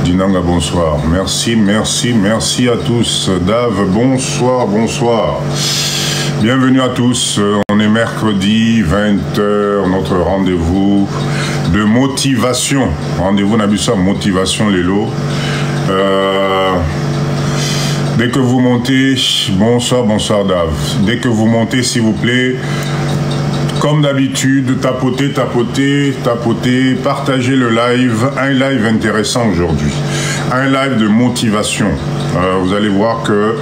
Dinanga, bonsoir. Merci, merci, merci à tous. Dave, bonsoir, bonsoir. Bienvenue à tous. On est mercredi, 20h, notre rendez-vous de motivation. Rendez-vous Nabissa, motivation, Lélo. Dès que vous montez, bonsoir, bonsoir Dave. Dès que vous montez, s'il vous plaît, comme d'habitude, tapotez, tapotez, tapotez, partagez le live. Un live intéressant aujourd'hui. Un live de motivation. Vous allez voir que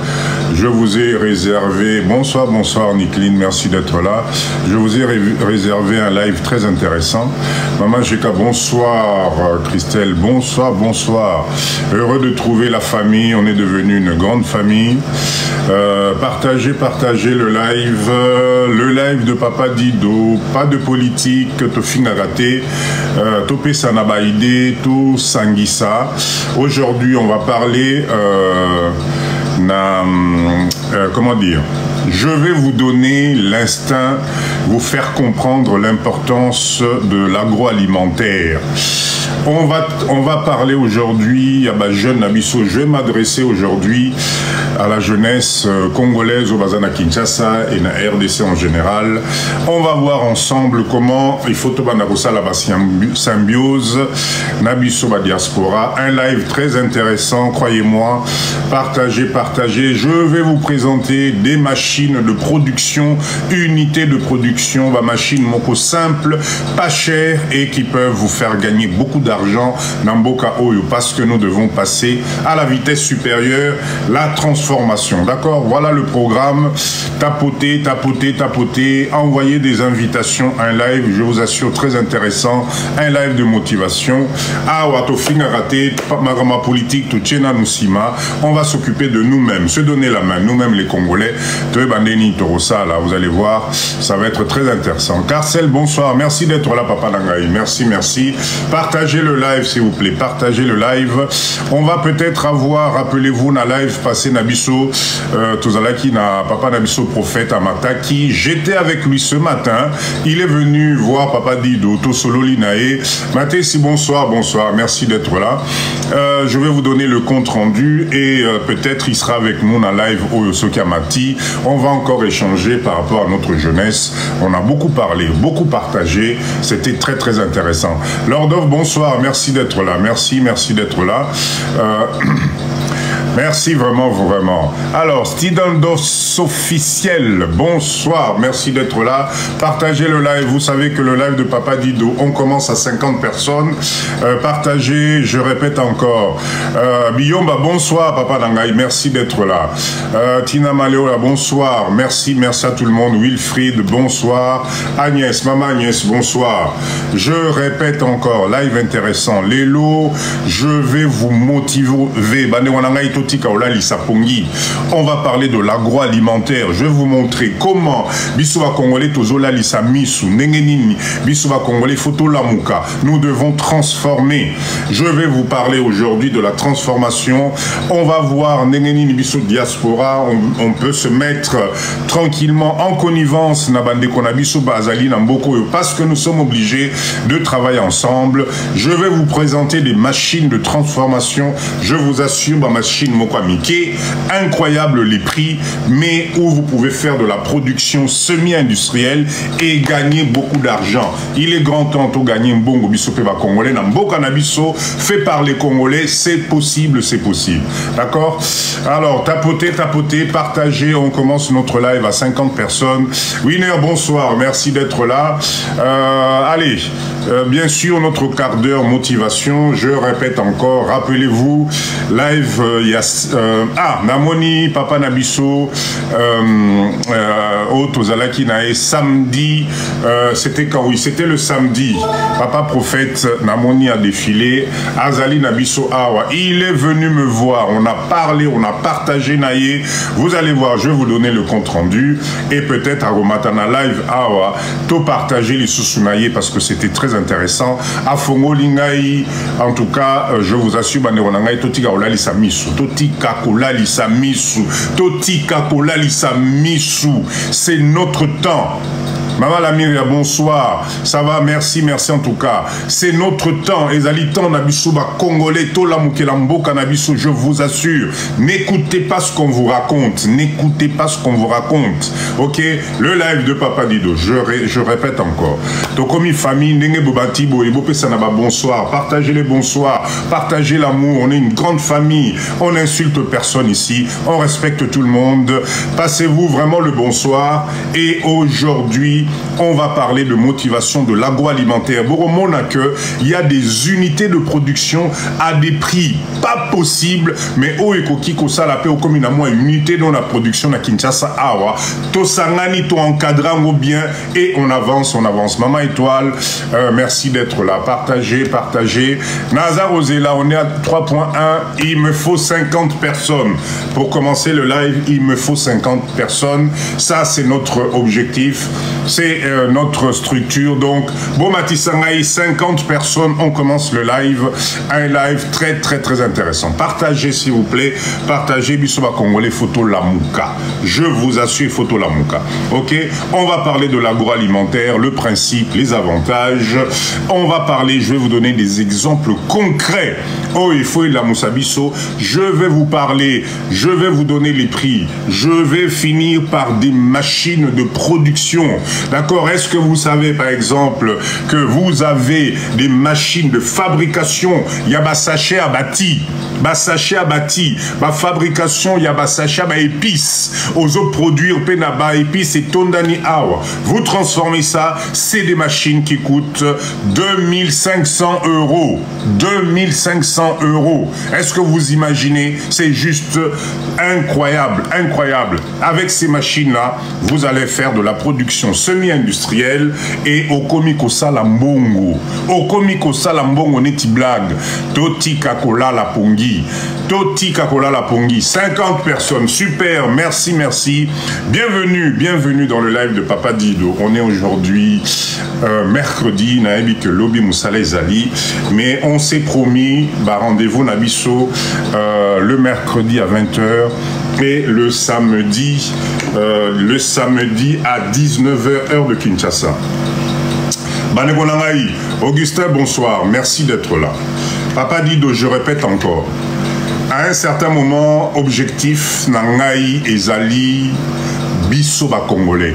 je vous ai réservé... Bonsoir, bonsoir Nickline, merci d'être là. Je vous ai réservé un live très intéressant. Maman Jeka, bonsoir Christelle, bonsoir, bonsoir. Heureux de trouver la famille, on est devenu une grande famille. Partagez, partagez le live de Papa Dido, pas de politique, to fingaraté, topé sanabaïdé, tout sangissa. Aujourd'hui, on va parler, comment dire, je vais vous donner l'instinct, vous faire comprendre l'importance de l'agroalimentaire. On va parler aujourd'hui à ma jeune Nabisso. Je vais m'adresser aujourd'hui à la jeunesse congolaise au Bazana Kinshasa et na RDC en général. On va voir ensemble comment il faut la symbiose Nabisso ba diaspora. Un live très intéressant, croyez-moi. Partagez, partagez. Je vais vous présenter des machines de production, unités de production, ma machine moko simple, pas chère et qui peuvent vous faire gagner beaucoup d'argent dans Mboka Oyo parce que nous devons passer à la vitesse supérieure, la transformation. D'accord? Voilà le programme. Tapotez, tapotez, tapotez. Envoyez des invitations, un live, je vous assure, très intéressant. Un live de motivation. Ah, wato finga raté, magama politique, tout tchena nusima. On va s'occuper de nous-mêmes, se donner la main, nous-mêmes les Congolais. Bandeni Torosa, là, vous allez voir, ça va être très intéressant. Carcel, bonsoir. Merci d'être là, Papa Nangaï. Merci, merci. Partagez le live, s'il vous plaît. Partagez le live. On va peut-être avoir, rappelez-vous, na live passé Nabisso, Tozalaki, na Papa Nabisso prophète Amataki. J'étais avec lui ce matin. Il est venu voir Papa Dido, Tosolo Linae. Maté, si bonsoir, bonsoir. Merci d'être là. Je vais vous donner le compte rendu et peut-être il sera avec nous na live au Sokamati. On va encore échanger par rapport à notre jeunesse. On a beaucoup parlé, beaucoup partagé. C'était très, très intéressant. Lordov, bonsoir. Merci d'être là. Merci, merci d'être là. Merci vraiment, vraiment. Alors, Stidandos officiel, bonsoir, merci d'être là. Partagez le live, vous savez que le live de Papa Dido, on commence à 50 personnes. Partagez, je répète encore. Biyomba, bonsoir, Papa Nangaï, merci d'être là. Tina Maleola, bonsoir, merci, merci à tout le monde. Wilfried, bonsoir. Agnès, Maman Agnès, bonsoir. Je répète encore, live intéressant. Lélo, je vais vous motiver. On va parler de l'agroalimentaire. Je vais vous montrer comment Bissoua Congolais Tozola Lisa Misu Nengenini Bissoua Congolais Photo Lamouka. Nous devons transformer. Je vais vous parler aujourd'hui de la transformation. On va voir Nengenini Bissou Diaspora. On peut se mettre tranquillement en connivence Nabande Konabiso Bazali Namboko parce que nous sommes obligés de travailler ensemble. Je vais vous présenter des machines de transformation. Je vous assure, ma machine Mokwamike, incroyable les prix, mais où vous pouvez faire de la production semi-industrielle et gagner beaucoup d'argent. Il est grand temps de gagner Mbongo Bissope ba Congolais, Namboka Nabiso, fait par les Congolais, c'est possible, c'est possible. D'accord? Alors, tapotez, tapotez, partagez, on commence notre live à 50 personnes. Winner, bonsoir, merci d'être là. Allez, bien sûr, notre quart d'heure motivation, je répète encore, rappelez-vous, live, il y a Namoni, Papa Nabisso, Tozalaki Nae, samedi, c'était quand? Oui, c'était le samedi. Papa Prophète, Namoni a défilé, Azali Nabisso Awa, il est venu me voir, on a parlé, on a partagé Nae, vous allez voir, je vais vous donner le compte rendu, et peut-être à Romatana Live Awa, to partager les sous-naïe parce que c'était très intéressant, à Fongo Lingaï, en tout cas, je vous assure, Baneronangaï, Totika Olali Samisu, Totika Kolali Samisu, Totika Kolali Samisu, c'est notre temps. Maman Lamiria, bonsoir. Ça va, merci, merci en tout cas. C'est notre temps. Ezali temps Nabiso ba Congolais, Tola Mukelambo Kanabiso, je vous assure. N'écoutez pas ce qu'on vous raconte. N'écoutez pas ce qu'on vous raconte. Ok? Le live de Papa Dido, je répète encore. Tokomi famille, Nenge Bobatibo, Ebope Sanaba, bonsoir. Partagez les bonsoirs, partagez l'amour. On est une grande famille. On n'insulte personne ici. On respecte tout le monde. Passez-vous vraiment le bonsoir. Et aujourd'hui, on va parler de motivation de l'agroalimentaire. Boromona que il y a des unités de production à des prix pas possibles, mais au ekoki ko sala pe comme une unité dans la production à Kinshasa awa. To sangani to encadrango bien et on avance, on avance. Maman Étoile, merci d'être là. Partagez, partagez. Nazar Ozela, on est à 3.1. Il me faut 50 personnes pour commencer le live. Il me faut 50 personnes. Ça, c'est notre objectif. C'est notre structure. Donc, bon Matissangaï, 50 personnes, on commence le live. Un live très, très, très intéressant. Partagez, s'il vous plaît. Partagez Bissoba Congolais, photo Lamouka. Je vous assure, photo Lamouka. Ok? On va parler de l'agroalimentaire, le principe, les avantages. On va parler, je vais vous donner des exemples concrets. Oh, il faut la Moussabiso. Je vais vous parler, je vais vous donner les prix. Je vais finir par des machines de production. D'accord? Est-ce que vous savez, par exemple, que vous avez des machines de fabrication? Il y a des sachets à bâti. Sachet à bâti. Fabrication, il y a des sachets à épices. Aux autres produire penaba épices et tondani awa. Vous transformez ça, c'est des machines qui coûtent 2500 €. 2500 €. Est-ce que vous imaginez? C'est juste incroyable, incroyable. Avec ces machines-là, vous allez faire de la production semi-industrielle et au komiko salambongo. Au komiko salambongo neti blague. Toti kakola la pongi. Toti kakola la pongi. 50 personnes. Super. Merci, merci. Bienvenue, bienvenue dans le live de Papa Dido. On est aujourd'hui mercredi. Naebi que Lobi Moussala Zali. Mais on s'est promis, rendez-vous Nabiso le mercredi à 20 h et le samedi à 19 h heure de Kinshasa. Banegonangaï, Augustin, bonsoir, merci d'être là. Papa Dido, je répète encore, à un certain moment, objectif Nangaï et Zali, Bisso ba Congolais.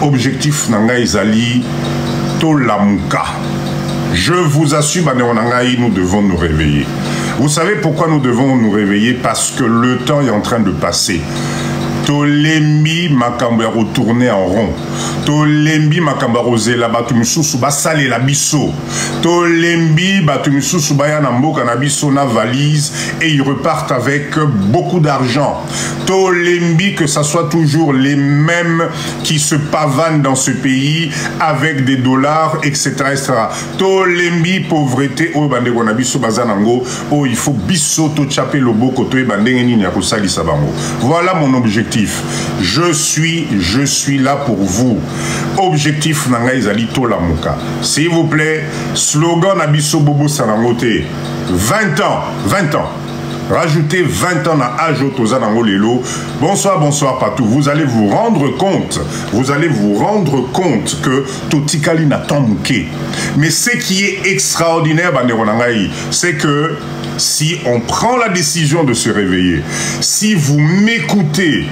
Objectif Nangaï et Zali, Tolamuka. Je vous assure, Banegonangaï, nous devons nous réveiller. Vous savez pourquoi nous devons nous réveiller? Parce que le temps est en train de passer. Tolembi makambo ya retourner en rond. Tolembi makambo ya rozela batu misusu basale la biso. Tolembi batu misusu baya na mboka na biso na valise et ils repartent avec beaucoup d'argent. Tolembi que ça soit toujours les mêmes qui se pavanent dans ce pays avec des dollars, etc. etc. Tolembi pauvreté o bandeko na biso bazanango o il faut biso to chaper le boko to bandenge nini ya kosalisa bango. Voilà mon objectif. Je suis là pour vous. Objectif nanga ezali Tolamuka. S'il vous plaît, slogan Nabiso Bobo Sarangote. 20 ans, 20 ans. Rajoutez 20 ans à Ajotoza Nangolelo. Bonsoir, bonsoir partout. Vous allez vous rendre compte que Totikali n'a tant mouké. Mais ce qui est extraordinaire, c'est que si on prend la décision de se réveiller, si vous m'écoutez,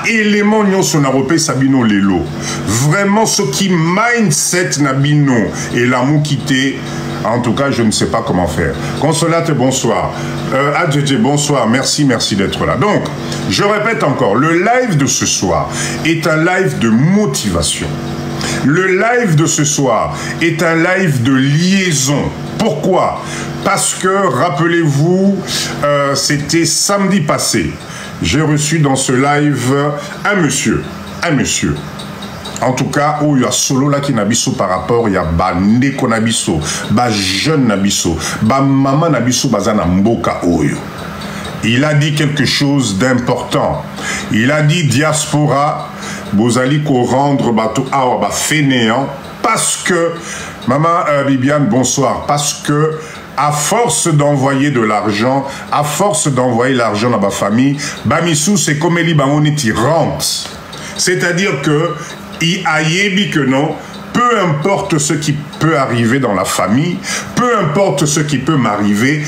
élément nyon sonarope sabino lelo. Vraiment ce qui mindset nabino et l'amour quitté. En tout cas, je ne sais pas comment faire. Consolate, bonsoir. Adjete, bonsoir. Merci, merci d'être là. Donc, je répète encore, le live de ce soir est un live de motivation. Le live de ce soir est un live de liaison. Pourquoi? Parce que, rappelez-vous, c'était samedi passé. J'ai reçu dans ce live un monsieur. En tout cas, où il y a solo là qui nabiso par rapport, il y a bandeko nabiso, jeune nabiso, maman nabiso bazana mboka oyo. Il a dit quelque chose d'important. Il a dit diaspora, vous allez ko rendre bateau awa fainéant parce que maman Bibiane, bonsoir, parce que à force d'envoyer de l'argent, à force d'envoyer l'argent dans ma famille, Bamissou c'est comme Eli Bangoniti rente. C'est-à-dire que il ayebi que non, peu importe ce qui peut arriver dans la famille, peu importe ce qui peut m'arriver,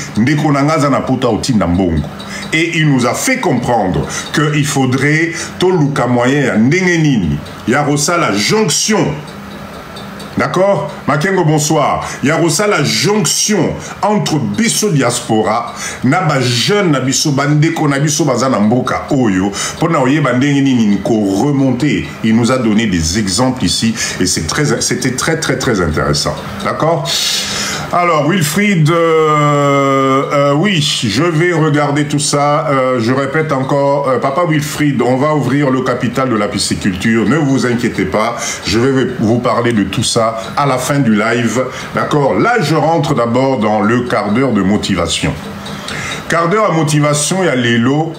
et il nous a fait comprendre qu'il faudrait toluka moyen ndengenini, yarosa la jonction. D'accord? Makengo, bonsoir. Yarosa la jonction entre biso diaspora, naba jeune na biso bandeko na biso bazana mboka oyo, pour na oye bandengini ko remonter. Il nous a donné des exemples ici et c'était très intéressant. D'accord? Alors, Wilfried, oui, je vais regarder tout ça. Je répète encore, Papa Wilfried, on va ouvrir le capital de la pisciculture. Ne vous inquiétez pas, je vais vous parler de tout ça à la fin du live. D'accord? Là, je rentre d'abord dans le quart d'heure de motivation. Quart d'heure à motivation, il y a Lélo.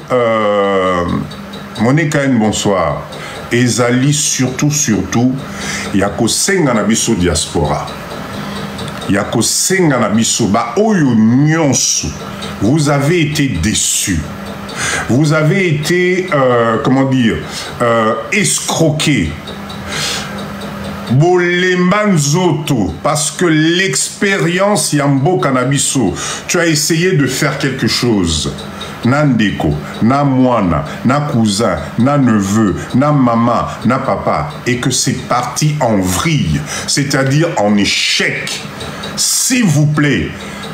Monikaine, bonsoir. Ezali, surtout, il y a Kosenga Nabiso Diaspora. Yakosenga na bisoba oyo nyonso. Vous avez été déçus. Vous avez été, comment dire, escroqués. Bolembanzoto, parce que l'expérience Yambo Kanabiso, tu as essayé de faire quelque chose. Nandeko, na moana, na cousin, na neveu, na maman, na papa, et que c'est parti en vrille, c'est-à-dire en échec. S'il vous plaît,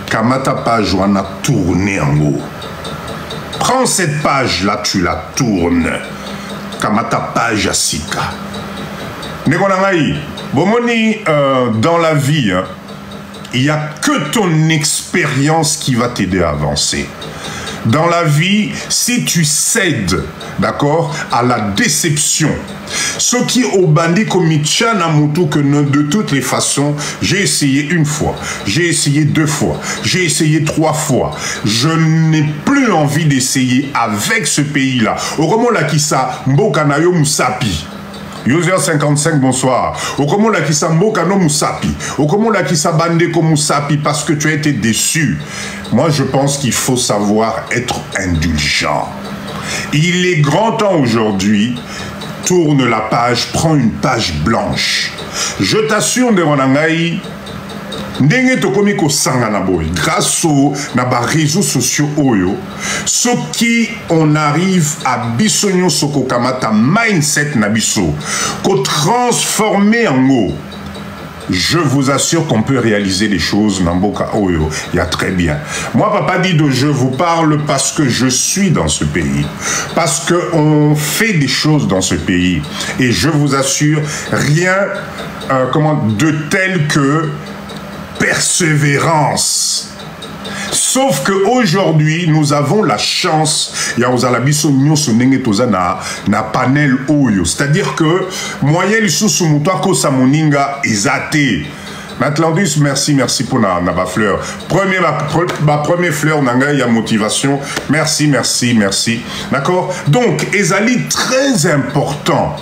Kamata page on a tourné en haut. Prends cette page-là, tu la tournes. Kamata page Asika. Nekonangaï, Bomoni, dans la vie, hein, il n'y a que ton expérience qui va t'aider à avancer. Dans la vie, si tu cèdes, d'accord, à la déception, ce qui au bandit comme Namutu que de toutes les façons, j'ai essayé une fois, j'ai essayé 2 fois, j'ai essayé 3 fois. Je n'ai plus envie d'essayer avec ce pays-là. Au moment là qui ça, Mbokanayo Musapi. User 55, bonsoir. Okomo la kisa mboka no musapi. Okomo la kisa bande ko musapi parce que tu as été déçu. Moi, je pense qu'il faut savoir être indulgent. Il est grand temps aujourd'hui. Tourne la page, prends une page blanche. Je t'assure, Ndewanangaï, ndenge tokomi ko sanga na boy grâce aux réseaux sociaux oyo ce qui on arrive à bisonyo soko kamata mindset na biso ko transformer en haut. Je vous assure qu'on peut réaliser des choses Namboka Oyo, il y a très bien. Moi, Papa Dido, je vous parle parce que je suis dans ce pays, parce qu'on fait des choses dans ce pays. Et je vous assure, rien de tel que persévérance. Sauf qu'aujourd'hui, nous avons la chance, na panel oyo. C'est-à-dire que moyen lisusu muto akosa moninga ezate. Atlantis, merci pour ma fleur. Ma première fleur nanga ya motivation. Merci. D'accord? Donc, ezali très important.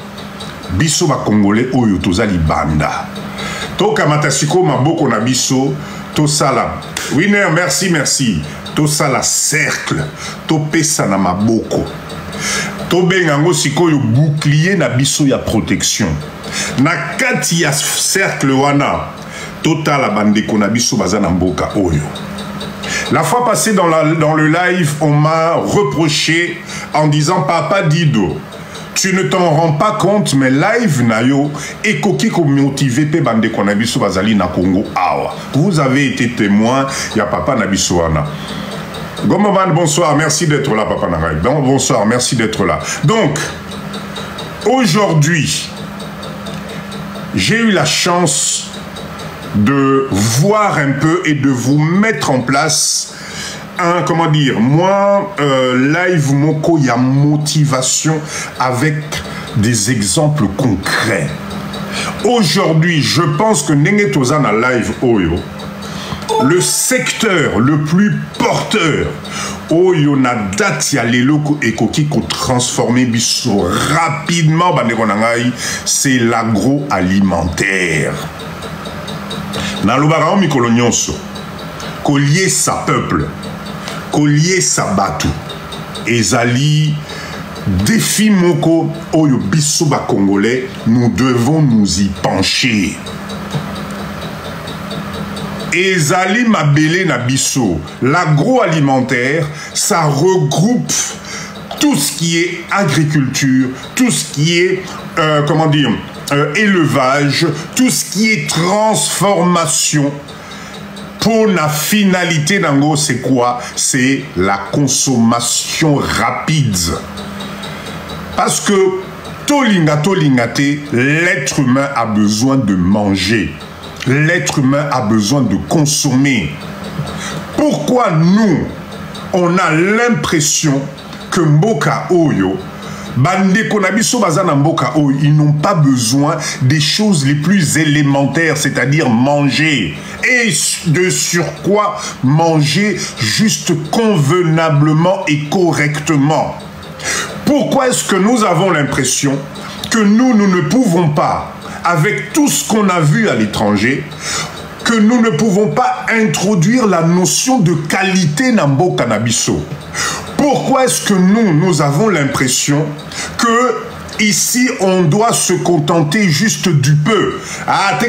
Biso ba Congolais oyo tozali banda. Toka matasiko maboko na biso to sala. Winner, merci. To sala cercle. To pesa na maboko. To bengango sikoyo bouclier na biso ya protection. Na kati ya cercle wana. To la bandeko na biso bazana mboka oyo. La fois passée dans le live, on m'a reproché en disant Papa Dido, tu ne t'en rends pas compte, mais live nayo et koki ko motivé pe bande konabiso bazali na Congo awa. Vous avez été témoin, il y a Papa Nabisoana. Gomoman, bonsoir, merci d'être là, Papa Naray. Bonsoir, merci d'être là. Donc, aujourd'hui, j'ai eu la chance de voir un peu et de vous mettre en place comment dire, moi, live moko ya motivation avec des exemples concrets. Aujourd'hui, je pense que Nenge Tozana live Oyo, le secteur le plus porteur, Oyo na date ya lelo ekoki ko transformer biso rapidement, c'est l'agroalimentaire. Na lobara mikolo nyonso, collier sa peuple. Collier Sabatou, ezali défi moko oyo biso ba Congolais, nous devons nous y pencher. Ezali mabele na biso, l'agroalimentaire, ça regroupe tout ce qui est agriculture, tout ce qui est, comment dire, élevage, tout ce qui est transformation. Pour la finalité d'ango, c'est quoi? C'est la consommation rapide. Parce que tolingate, l'être humain a besoin de manger. L'être humain a besoin de consommer. Pourquoi nous, on a l'impression que Mboka Oyo, Bande Konabiso Bazana Mboka Oyo, ils n'ont pas besoin des choses les plus élémentaires, c'est-à-dire manger. Et de surcroît, manger juste convenablement et correctement. Pourquoi est-ce que nous avons l'impression que nous ne pouvons pas, avec tout ce qu'on a vu à l'étranger, que nous ne pouvons pas introduire la notion de qualité Nambo Cannabiso? Pourquoi est-ce que nous avons l'impression que ici on doit se contenter juste du peu? Ah,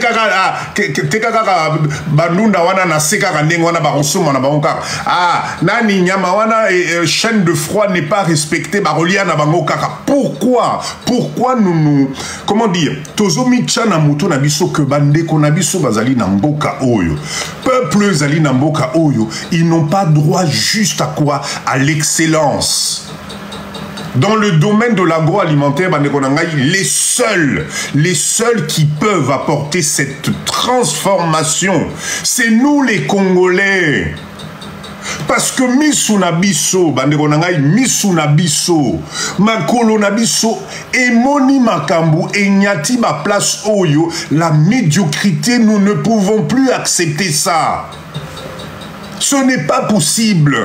banunda wana na seka randeng wana barosoma na bangoka. Ah, nani nyama wana chaîne de froid n'est pas respectée barolia na bangoka. Pourquoi nous comment dire, tozomi tchana muto na biso que bande kona biso bazali na mboka oyo. Peuple zali na mboka oyo, ils n'ont pas droit juste à quoi? À l'excellence. Dans le domaine de l'agroalimentaire, les seuls qui peuvent apporter cette transformation, c'est nous les Congolais. Parce que Misunabiso, Misunabiso, Makolonabiso, et Moni Makambu, et Nyati ma place Oyo, la médiocrité, nous ne pouvons plus accepter ça. Ce n'est pas possible.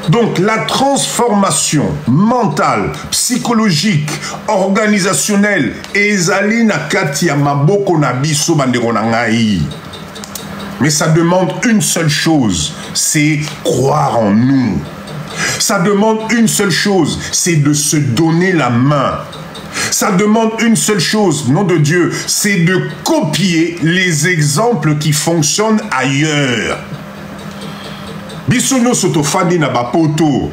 Donc la transformation mentale, psychologique, organisationnelle, ezali na kati ya maboko na biso bandeko na ngai. Mais ça demande une seule chose, c'est croire en nous. Ça demande une seule chose, c'est de se donner la main. Ça demande une seule chose, nom de Dieu, c'est de copier les exemples qui fonctionnent ailleurs. Bisono sotofandi na bapoto.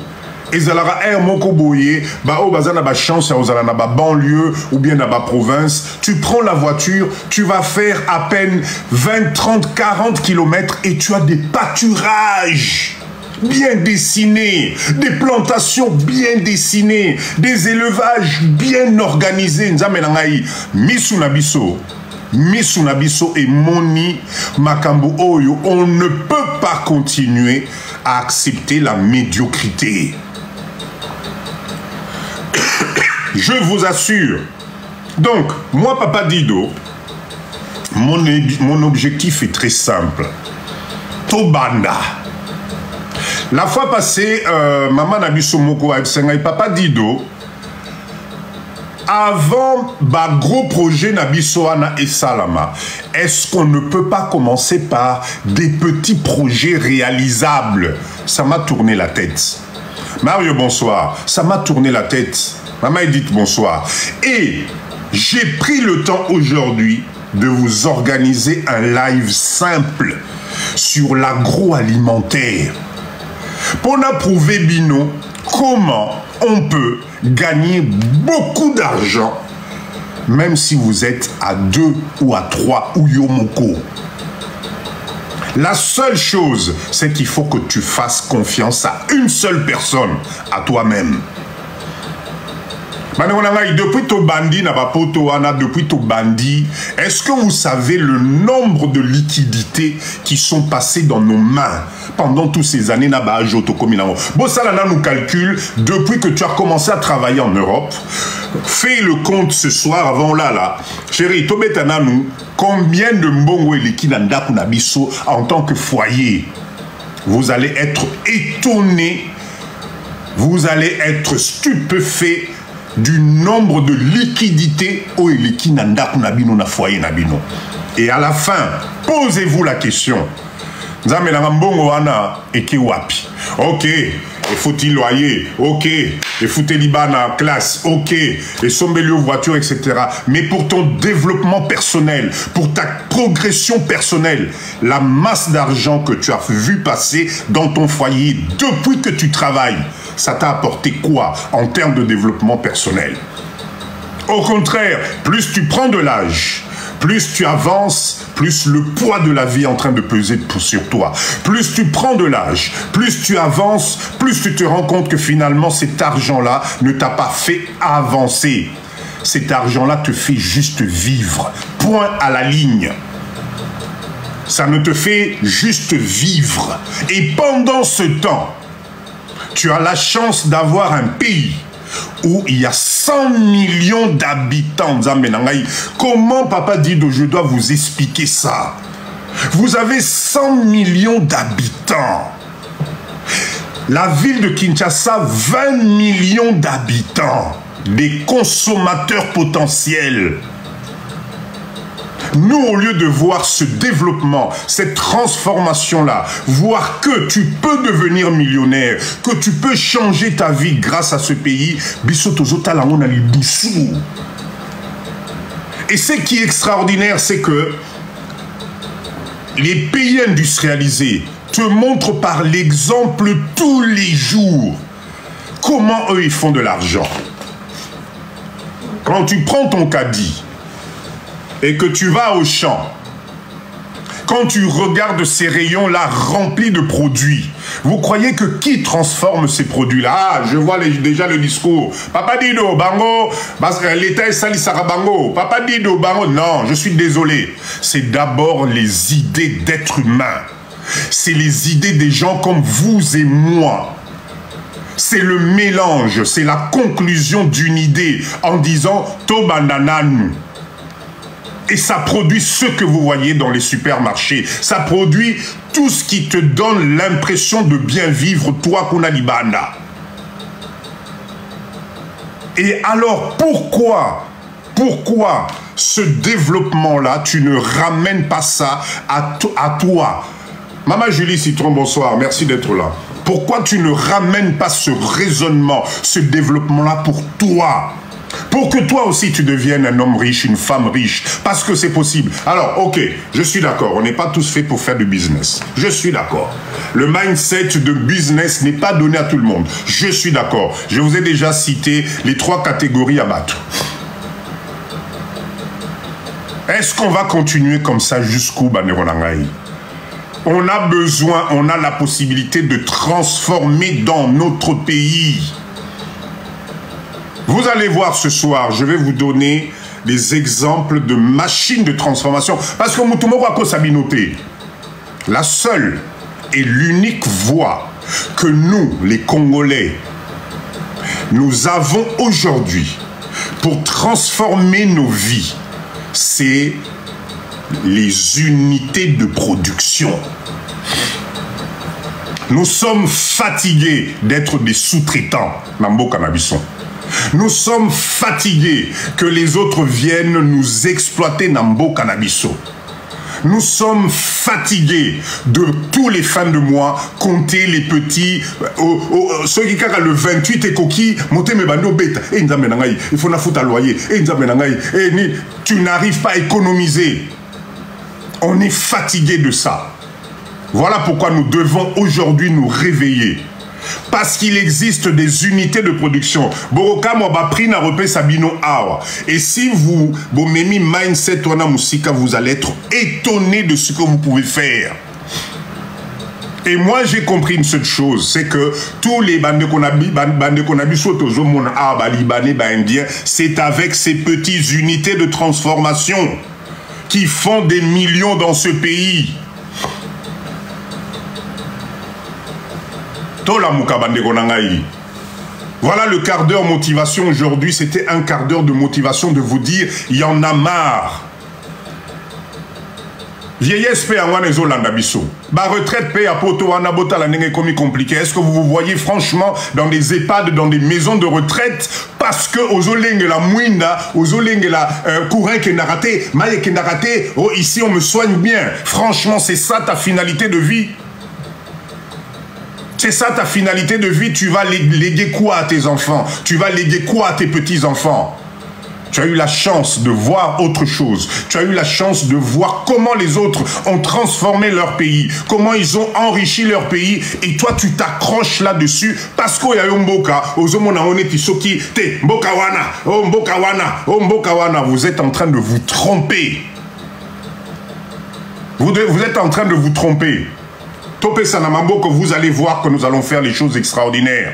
Ezalara air moko boye, ba o bazana ba chance ya ozala na ba banlieue ou bien na ba province, tu prends la voiture, tu vas faire à peine 20, 30, 40 km et tu as des pâturages bien dessinés, des plantations bien dessinées, des élevages bien organisés. Nzambe na ngai, Misunabiso. Misunabiso et Moni Makambu Oyo, on ne peut pas continuer à accepter la médiocrité. Je vous assure. Donc, moi, Papa Dido, mon objectif est très simple. Tobanda. La fois passée, Maman Nabiso Moko et Papa Dido, avant gros projet Nabisoana et Salama, est-ce qu'on ne peut pas commencer par des petits projets réalisables? Ça m'a tourné la tête. Mario, bonsoir. Ça m'a tourné la tête. Maman Edith, bonsoir. Et j'ai pris le temps aujourd'hui de vous organiser un live simple sur l'agroalimentaire pour approuver Bino comment on peut gagner beaucoup d'argent même si vous êtes à 2 ou à 3 ou Yomoko. La seule chose, c'est qu'il faut que tu fasses confiance à une seule personne, à toi-même. Depuis ton bandit, depuis ton bandit, est-ce que vous savez le nombre de liquidités qui sont passées dans nos mains pendant toutes ces années? Bon, ça là, nous calcule depuis que tu as commencé à travailler en Europe. Fais le compte ce soir avant là. Chérie, combien de mbongo eleki na ndaku na biso en tant que foyer? Vous allez être étonné, vous allez être stupéfait du nombre de liquidités au eleki na ndaku na bino na foyer na bino. Et à la fin, posez-vous la question. Nzambe na mbongo wana eki wapi? OK, il faut-il loyer, ok, il faut-il liban en classe, ok, et sombelio voiture, etc. Mais pour ton développement personnel, pour ta progression personnelle, la masse d'argent que tu as vu passer dans ton foyer depuis que tu travailles, ça t'a apporté quoi en termes de développement personnel? Au contraire, plus tu prends de l'âge, plus tu avances, plus le poids de la vie est en train de peser sur toi. Plus tu prends de l'âge, plus tu avances, plus tu te rends compte que finalement cet argent-là ne t'a pas fait avancer. Cet argent-là te fait juste vivre. Point à la ligne. Ça ne te fait juste vivre. Et pendant ce temps, tu as la chance d'avoir un pays où il y a 100 millions d'habitants. Comment Papa Dido, je dois vous expliquer ça? Vous avez 100 millions d'habitants. La ville de Kinshasa, 20 millions d'habitants. Des consommateurs potentiels. Nous, au lieu de voir ce développement, cette transformation-là, voir que tu peux devenir millionnaire, que tu peux changer ta vie grâce à ce pays, et ce qui est extraordinaire, c'est que les pays industrialisés te montrent par l'exemple tous les jours comment eux, ils font de l'argent. Quand tu prends ton caddie, et que tu vas au champ, quand tu regardes ces rayons-là remplis de produits, vous croyez que qui transforme ces produits-là? Ah, je vois déjà le discours. Papa Dido, bango, l'État est sali sarabango. Papa Dido, bango. Non, je suis désolé. C'est d'abord les idées d'êtres humains. C'est les idées des gens comme vous et moi. C'est le mélange, c'est la conclusion d'une idée en disant « Tobanananu ». Et ça produit ce que vous voyez dans les supermarchés. Ça produit tout ce qui te donne l'impression de bien vivre, toi, Kunalibana. Et alors, pourquoi ce développement-là, tu ne ramènes pas ça à toi? Maman Julie Citron, bonsoir, merci d'être là. Pourquoi tu ne ramènes pas ce raisonnement, ce développement-là pour toi? Pour que toi aussi tu deviennes un homme riche, une femme riche, parce que c'est possible. Alors, ok, je suis d'accord, on n'est pas tous faits pour faire du business. Je suis d'accord. Le mindset de business n'est pas donné à tout le monde. Je suis d'accord. Je vous ai déjà cité les 3 catégories à battre. Est-ce qu'on va continuer comme ça jusqu'où, Baneronangaï? On a besoin, on a la possibilité de transformer dans notre pays. Vous allez voir ce soir, je vais vous donner des exemples de machines de transformation. Parce que Moutoumoko Sabinoté, la seule et l'unique voie que nous, les Congolais, nous avons aujourd'hui pour transformer nos vies, c'est les unités de production. Nous sommes fatigués d'être des sous-traitants. Nambo Cannabisson. Nous sommes fatigués que les autres viennent nous exploiter Nambo Cannabiso. Nous sommes fatigués de tous les fins de mois compter les petits, ceux qui carrent le 28 et coquille, monter mes bandeaux bêtes. Et il faut la foutre à loyer. Et tu n'arrives pas à économiser. On est fatigué de ça. Voilà pourquoi nous devons aujourd'hui nous réveiller. Parce qu'il existe des unités de production. Boroka moba pris na repé sabino awa. Et si vous memi mindset wana musika, vous allez être étonné de ce que vous pouvez faire. Et moi j'ai compris une seule chose, c'est que tous les bandes konabi sotozo mon awa libanais ba indien, c'est avec ces petites unités de transformation qui font des millions dans ce pays. Voilà le quart d'heure motivation aujourd'hui. C'était un quart d'heure de motivation de vous dire il y en a marre. Vieillesse paye à Wanezo Landabiso. Ba retraite paye à Poto Wanabota la nenge comme compliqué. Est-ce que vous vous voyez franchement dans des EHPAD, dans des maisons de retraite, parce que aux Oleng la Mouinda, aux Oleng la Courin qui n'a raté, Maïe qui n'a raté, oh ici on me soigne bien. Franchement, c'est ça ta finalité de vie? C'est ça ta finalité de vie. Tu vas léguer quoi à tes enfants? Tu vas léguer quoi à tes petits-enfants? Tu as eu la chance de voir autre chose. Tu as eu la chance de voir comment les autres ont transformé leur pays, comment ils ont enrichi leur pays, et toi tu t'accroches là-dessus parce qu'il y a un mboka, vous êtes en train de vous tromper. Vous êtes en train de vous tromper. Topé Sanamambo, que vous allez voir que nous allons faire les choses extraordinaires.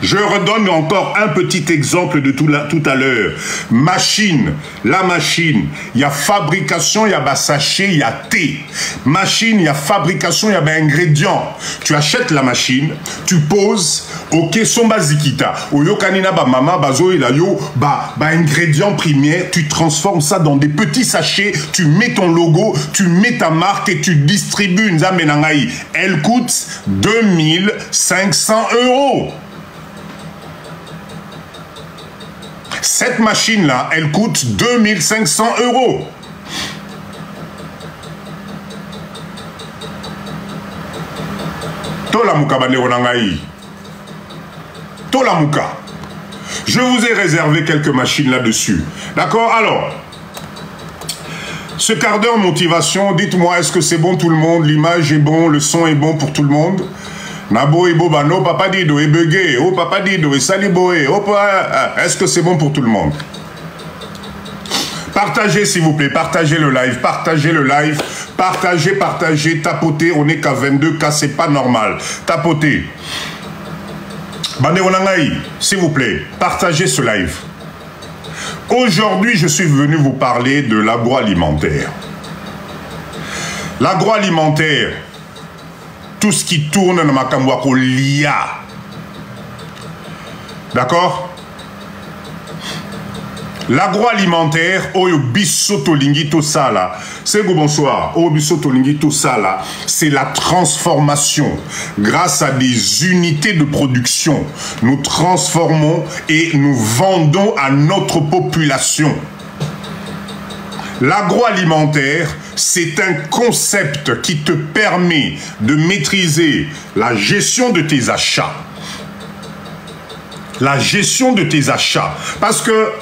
Je redonne encore un petit exemple de tout à l'heure. Machine, la machine, il y a fabrication, il y a sachet, il y a thé. Machine, il y a fabrication, il y a ingrédients. Tu achètes la machine, tu poses, ok, somba zikita. Oyo kanina ba mama bazo ila yo ba ingrédients primaires, tu transformes ça dans des petits sachets, tu mets ton logo, tu mets ta marque et tu distribues une zamenangaï. Elle coûte 2500 €. Cette machine-là, elle coûte 2500 €. Tolamuka Baneronangaï. Tolamuka. Je vous ai réservé quelques machines là-dessus. D'accord? Alors, ce quart d'heure motivation, dites-moi, est-ce que c'est bon tout le monde? L'image est bon, le son est bon pour tout le monde? Nabo et Bobano, papa Dido et Begué, oh papa Dido et Saliboé, est-ce que c'est bon pour tout le monde? Partagez s'il vous plaît, partagez le live, partagez, tapotez, on n'est qu'à 22K, c'est pas normal, tapotez. Bande Onangaï, s'il vous plaît, partagez ce live. Aujourd'hui, je suis venu vous parler de l'agroalimentaire. L'agroalimentaire, tout ce qui tourne dans ma kamwako l'IA. D'accord? L'agroalimentaire, oyo bisoto lingito sala, c'est bonsoir, oyo bisoto lingito sala, c'est la transformation. Grâce à des unités de production, nous transformons et nous vendons à notre population. L'agroalimentaire, c'est un concept qui te permet de maîtriser la gestion de tes achats. La gestion de tes achats. Parce que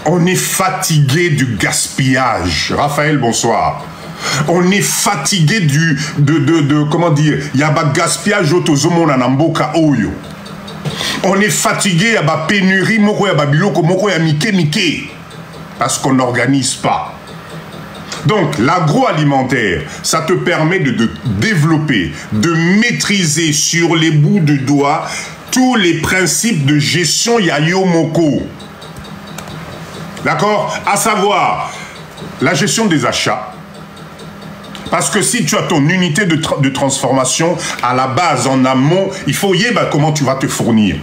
on est fatigué du gaspillage. Raphaël, bonsoir. On est fatigué comment dire, il y a un gaspillage autozomon anamboka oyo. On est fatigué, il y a une pénurie, moko ya biloko, moko ya mike. Parce qu'on n'organise pas. Donc, l'agroalimentaire, ça te permet de développer, de maîtriser sur les bouts du doigt tous les principes de gestion Yayomoko. D'accord? À savoir, la gestion des achats. Parce que si tu as ton unité de transformation, à la base, en amont, il faut y aller comment tu vas te fournir.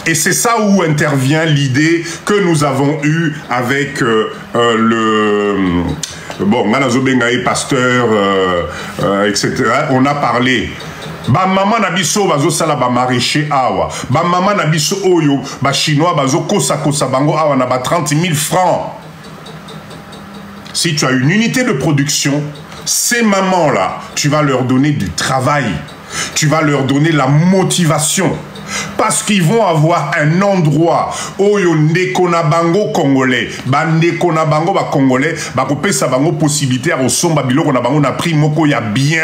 Et c'est ça où intervient l'idée que nous avons eue avec bon, Manazo Bengaï, pasteur, etc. On a parlé. Ba maman nabiso bazo sala ba maraîcher awa. Ba maman nabiso oyo ba chinois bazo kosa bango awa na ba 30 000 francs. Si tu as une unité de production, ces mamans-là, tu vas leur donner du travail. Tu vas leur donner la motivation. Parce qu'ils vont avoir un endroit où yo ndekona bango congolais, ba ndekona bango ba congolais, ba kopesa bango possibilité à osomba biloko na bango na prix moko ya bien.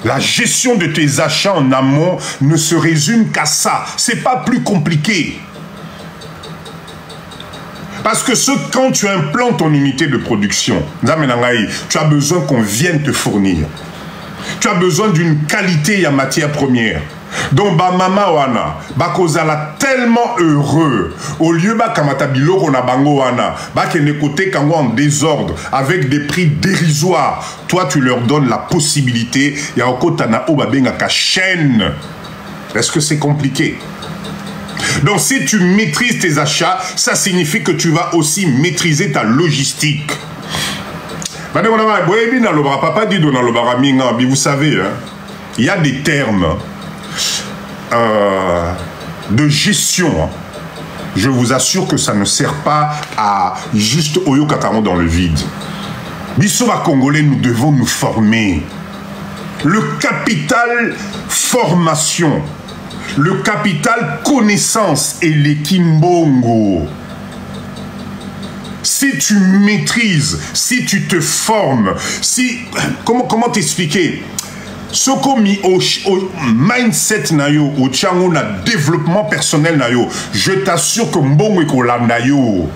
La gestion de tes achats en amont ne se résume qu'à ça. C'est pas plus compliqué. Parce que quand tu implantes ton unité de production, tu as besoin qu'on vienne te fournir. Tu as besoin d'une qualité en matière première. Donc, ba mama wana, ba kozala tellement heureux. Au lieu ba kamata biloko na bango wana, ba kene kote kango en désordre, avec des prix dérisoires. Toi, tu leur donnes la possibilité. Ya okotana oba benga ka chaîne. Est-ce que c'est compliqué? Donc, si tu maîtrises tes achats, ça signifie que tu vas aussi maîtriser ta logistique. Vous savez, hein, il y a des termes de gestion. Hein. Je vous assure que ça ne sert pas à juste Oyo Katamo dans le vide. Bissova Congolais, nous devons nous former. Le capital formation, le capital connaissance et l'équimbongo. Si tu maîtrises, si tu te formes, si... Comment t'expliquer? Ce qu'on mis au mindset nayo, au tchango na développement personnel nayo, je t'assure que mbongo et kolanda yo.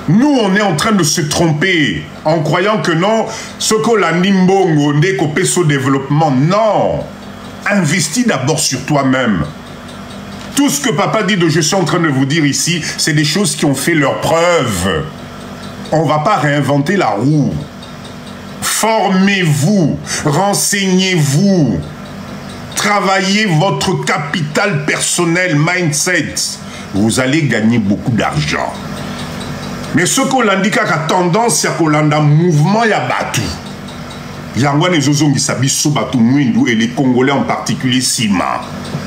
Nous, on est en train de se tromper en croyant que non, ce que la nimbongo n'est qu'au peso développement. Non. Investis d'abord sur toi-même. Tout ce que papa dit de je suis en train de vous dire ici, c'est des choses qui ont fait leur preuve. On ne va pas réinventer la roue. Formez-vous, renseignez-vous, travaillez votre capital personnel, mindset. Vous allez gagner beaucoup d'argent. Mais ce qu'on indique a tendance à qu'on a un mouvement ya batu. Yangwa les ozongi sabiso batu mwindu et les Congolais en particulier Sima.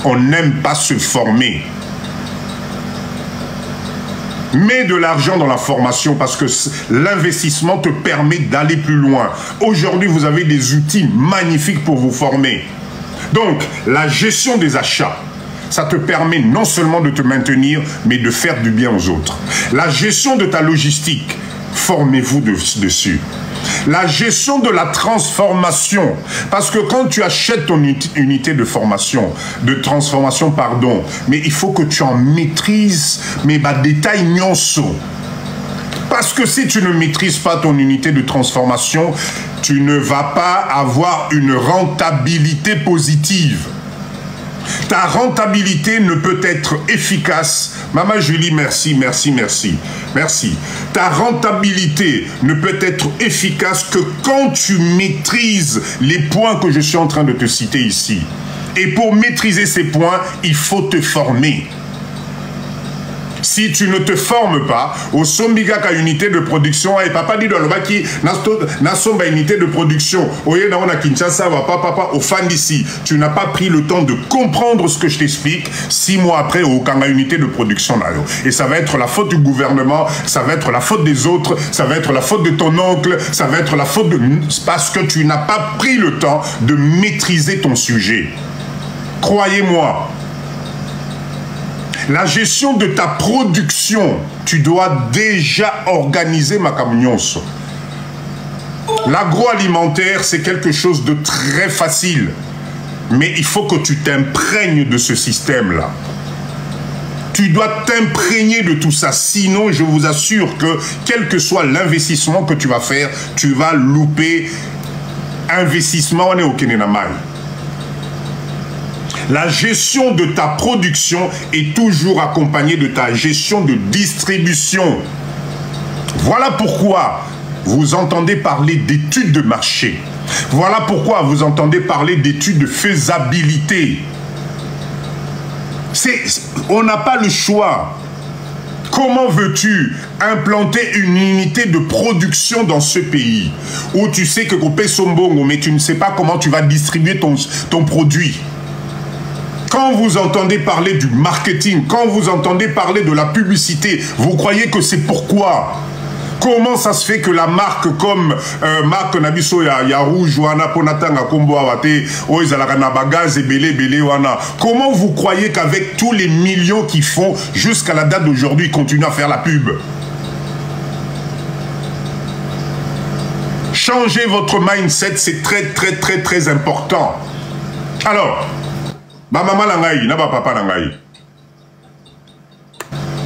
On n'aime pas se former. Mets de l'argent dans la formation parce que l'investissement te permet d'aller plus loin. Aujourd'hui, vous avez des outils magnifiques pour vous former. Donc, la gestion des achats, ça te permet non seulement de te maintenir, mais de faire du bien aux autres. La gestion de ta logistique, formez-vous dessus. La gestion de la transformation, parce que quand tu achètes ton unité de formation, de transformation, pardon, mais il faut que tu en maîtrises, mais détail nyonso. Parce que si tu ne maîtrises pas ton unité de transformation, tu ne vas pas avoir une rentabilité positive. Ta rentabilité ne peut être efficace. Maman Julie, merci, merci, merci. Merci. Ta rentabilité ne peut être efficace que quand tu maîtrises les points que je suis en train de te citer ici. Et pour maîtriser ces points, il faut te former. Si tu ne te formes pas, au Sombigaka unité de production, et papa dit dans le baki, Nasomba unité de production, oye na on a Kinshasa, papa, au fan d'ici, tu n'as pas pris le temps de comprendre ce que je t'explique, 6 mois après, au Kanga unité de production, et ça va être la faute du gouvernement, ça va être la faute des autres, ça va être la faute de ton oncle, ça va être la faute de... parce que tu n'as pas pris le temps de maîtriser ton sujet. Croyez-moi. La gestion de ta production, tu dois déjà organiser ma camionnonce. L'agroalimentaire, c'est quelque chose de très facile. Mais il faut que tu t'imprègnes de ce système-là. Tu dois t'imprégner de tout ça. Sinon, je vous assure que, quel que soit l'investissement que tu vas faire, tu vas louper. Investissement, on est au Kenenamai. La gestion de ta production est toujours accompagnée de ta gestion de distribution. Voilà pourquoi vous entendez parler d'études de marché. Voilà pourquoi vous entendez parler d'études de faisabilité. On n'a pas le choix. Comment veux-tu implanter une unité de production dans ce pays où tu sais que Kopé Sombongo, mais tu ne sais pas comment tu vas distribuer ton produit? Quand vous entendez parler du marketing, quand vous entendez parler de la publicité, vous croyez que c'est pourquoi? Comment ça se fait que la marque comme marque Nabiso ya rouge wana ponatanga kombo awate oizalaka na bagaz et belé wana. Comment vous croyez qu'avec tous les millions qu'ils font jusqu'à la date d'aujourd'hui, ils continuent à faire la pub? Changez votre mindset, c'est très important. Alors, ba maman langai, na ba papa langai.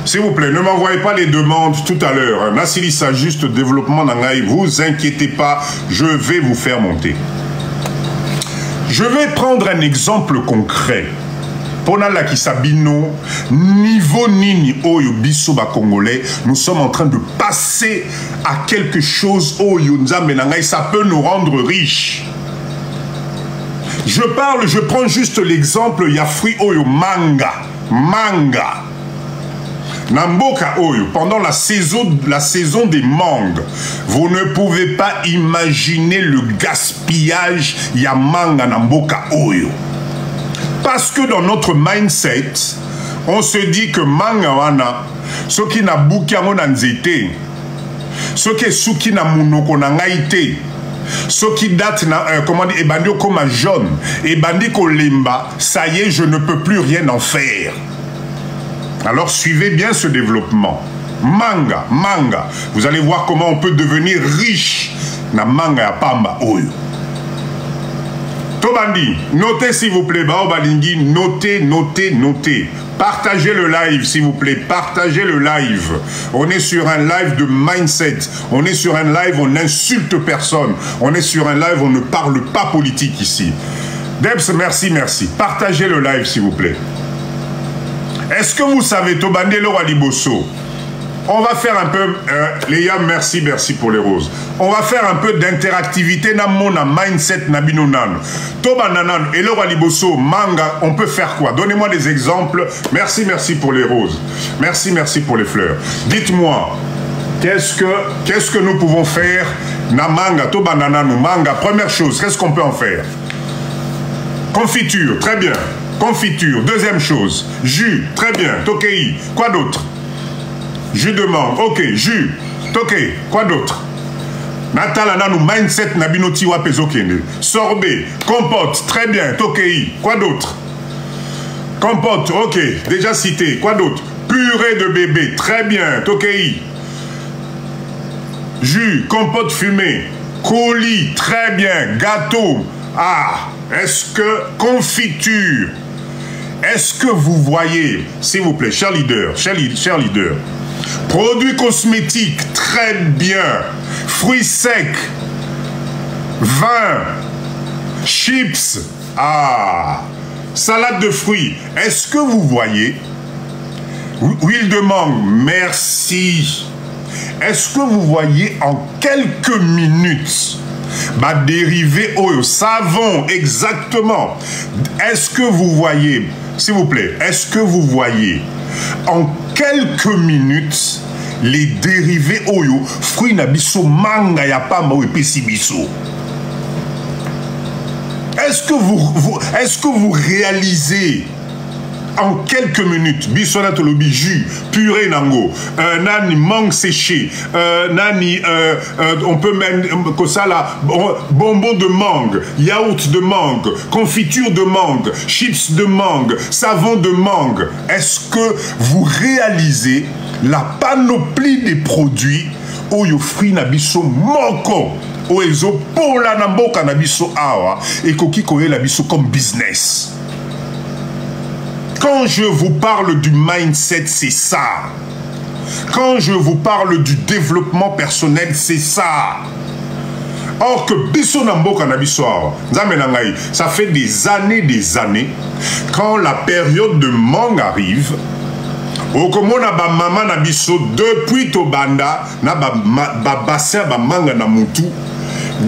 S'il vous plaît, ne m'envoyez pas les demandes tout à l'heure. Nassili s'ajuste développement langai, vous inquiétez pas, je vais vous faire monter. Je vais prendre un exemple concret. Pona la Kisabino, niveau nini oyo biso ba congolais, nous sommes en train de passer à quelque chose oyo nzambe langai, ça peut nous rendre riches. Je prends juste l'exemple, il y a fruit oyo manga. Namboka oyo, pendant la saison des mangues, vous ne pouvez pas imaginer le gaspillage ya manga namboka oyo. Parce que dans notre mindset, on se dit que manga wana, ce qui n'a bouki na nzete, ce qui est souki na munoko na ngaite, Ce qui date, comment dire, ebandi comme un jaune, ebandi kolemba, ça y est, je ne peux plus rien en faire. Alors suivez bien ce développement. Manga, manga. Vous allez voir comment on peut devenir riche. Na manga ya pamba oyo. Tobandi, notez s'il vous plaît, Bao Balingi, notez, notez, notez. Partagez le live s'il vous plaît, partagez le live. On est sur un live de mindset. On est sur un live, on n'insulte personne. On est sur un live, on ne parle pas politique ici. Debs, merci, merci. Partagez le live s'il vous plaît. Est-ce que vous savez, Tobandi Lora Liboso, on va faire un peu, Léa, merci, merci pour les roses. On va faire un peu d'interactivité dans mon mindset nabinonan. Tobananan, Elora Liboso, manga, on peut faire quoi? Donnez-moi des exemples. Merci, merci pour les roses. Merci, merci pour les fleurs. Dites-moi, qu'est-ce que nous pouvons faire na manga, Tobananan ou manga? Première chose, qu'est-ce qu'on peut en faire? Confiture, très bien. Confiture, deuxième chose. Jus, très bien. Tokei, quoi d'autre? Jus de mangue, ok, jus, toqué, quoi d'autre? Natala nanou mindset nabinoti wa pezokende. Sorbet, compote, très bien, toqué, quoi d'autre? Compote, ok, déjà cité, quoi d'autre? Purée de bébé, très bien, toqué. Jus, compote fumée, colis, très bien, gâteau. Ah, est-ce que confiture? Est-ce que vous voyez, s'il vous plaît, cher leader, cher leader, produits cosmétiques, très bien. Fruits secs, vin, chips, ah, salade de fruits. Est-ce que vous voyez? Huile de mangue, merci. Est-ce que vous voyez en quelques minutes ma dérivée au savon, exactement. Est-ce que vous voyez, s'il vous plaît, est-ce que vous voyez en quelques minutes les dérivés oyo fruits na biso manga ya pamba ou epesi biso? Est-ce que vous réalisez en quelques minutes biso na tolobi jus purée nango nani mangue séchée nani on peut même que ça là bonbons de mangue, yaourt de mangue, confiture de mangue, chips de mangue, savon de mangue? Est-ce que vous réalisez la panoplie des produits oyo fruit na biso moko oezo pola na mboka na biso awa ekoki koyela biso comme business? Quand je vous parle du mindset, c'est ça. Quand je vous parle du développement personnel, c'est ça. Or que biso na mboka na biso awa, ça fait des années, quand la période de mangue arrive, okomona ba mama na biso depuis tobanda na ba bassin ba manga na mutu,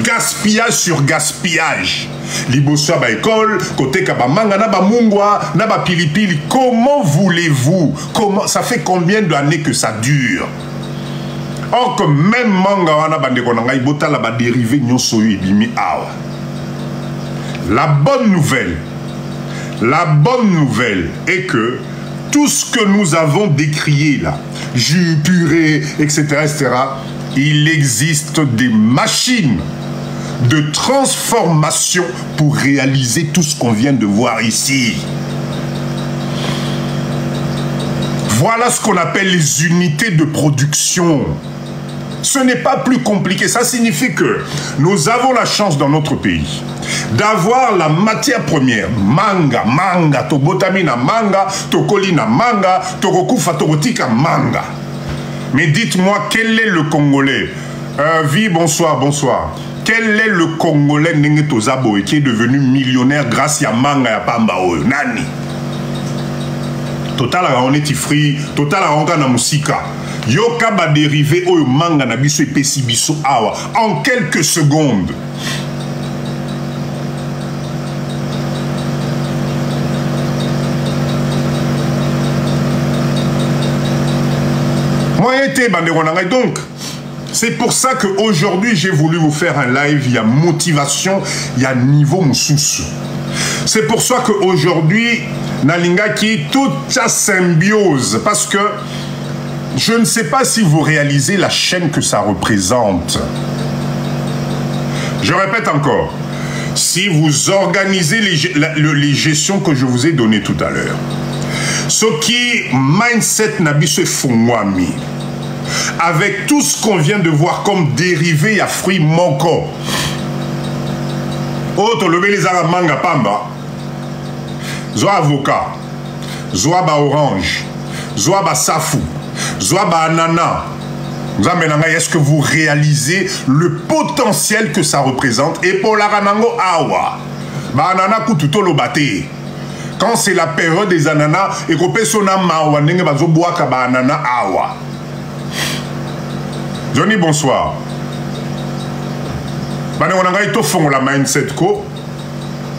gaspillage sur gaspillage. Liboso ba école, côté ka ba manga na ba mungwa, na ba pilipili. Comment voulez-vous? Comment ça fait combien d'années que ça dure? Or que même manga wana bande ko ngai botala ba dérivé nyonso yo ebimi awa. La bonne nouvelle est que tout ce que nous avons décrié là, jus, purée, etc., etc., il existe des machines de transformation pour réaliser tout ce qu'on vient de voir ici. Voilà ce qu'on appelle les unités de production. Ce n'est pas plus compliqué. Ça signifie que nous avons la chance dans notre pays d'avoir la matière première. Manga, tobotamina manga, tokolina manga, tokokufa tokotika manga. Mais dites-moi, quel est le Congolais? Vie, bonsoir. Quel est le Congolais Nenge Tozabo qui est devenu millionnaire grâce à manga ya pamba oyo? Nani? Total on est free, total on na musika. Yoka ba dérivé oyo manga na biso epesi biso awa en quelques secondes. Donc, c'est pour ça qu'aujourd'hui, j'ai voulu vous faire un live. Il y a motivation, il y a niveau moussous. C'est pour ça qu'aujourd'hui, Nalinga qui est toute sa symbiose. Parce que je ne sais pas si vous réalisez la chaîne que ça représente. Je répète encore, si vous organisez les gestions que je vous ai données tout à l'heure, ce qui mindset nabiso fongwami, avec tout ce qu'on vient de voir comme dérivé à fruits moko, autre levé les manga pamba, zo avocat, zo ba orange, zo ba safu, zo ba ananas. Est-ce que vous réalisez le potentiel que ça représente? Et pour la ranango awa, banana kututo lo bate. Quand c'est la période des ananas, et qu'on peut sonner mawa nenge bazo bois ka banana awa. Johnny, bonsoir. La mindset ko.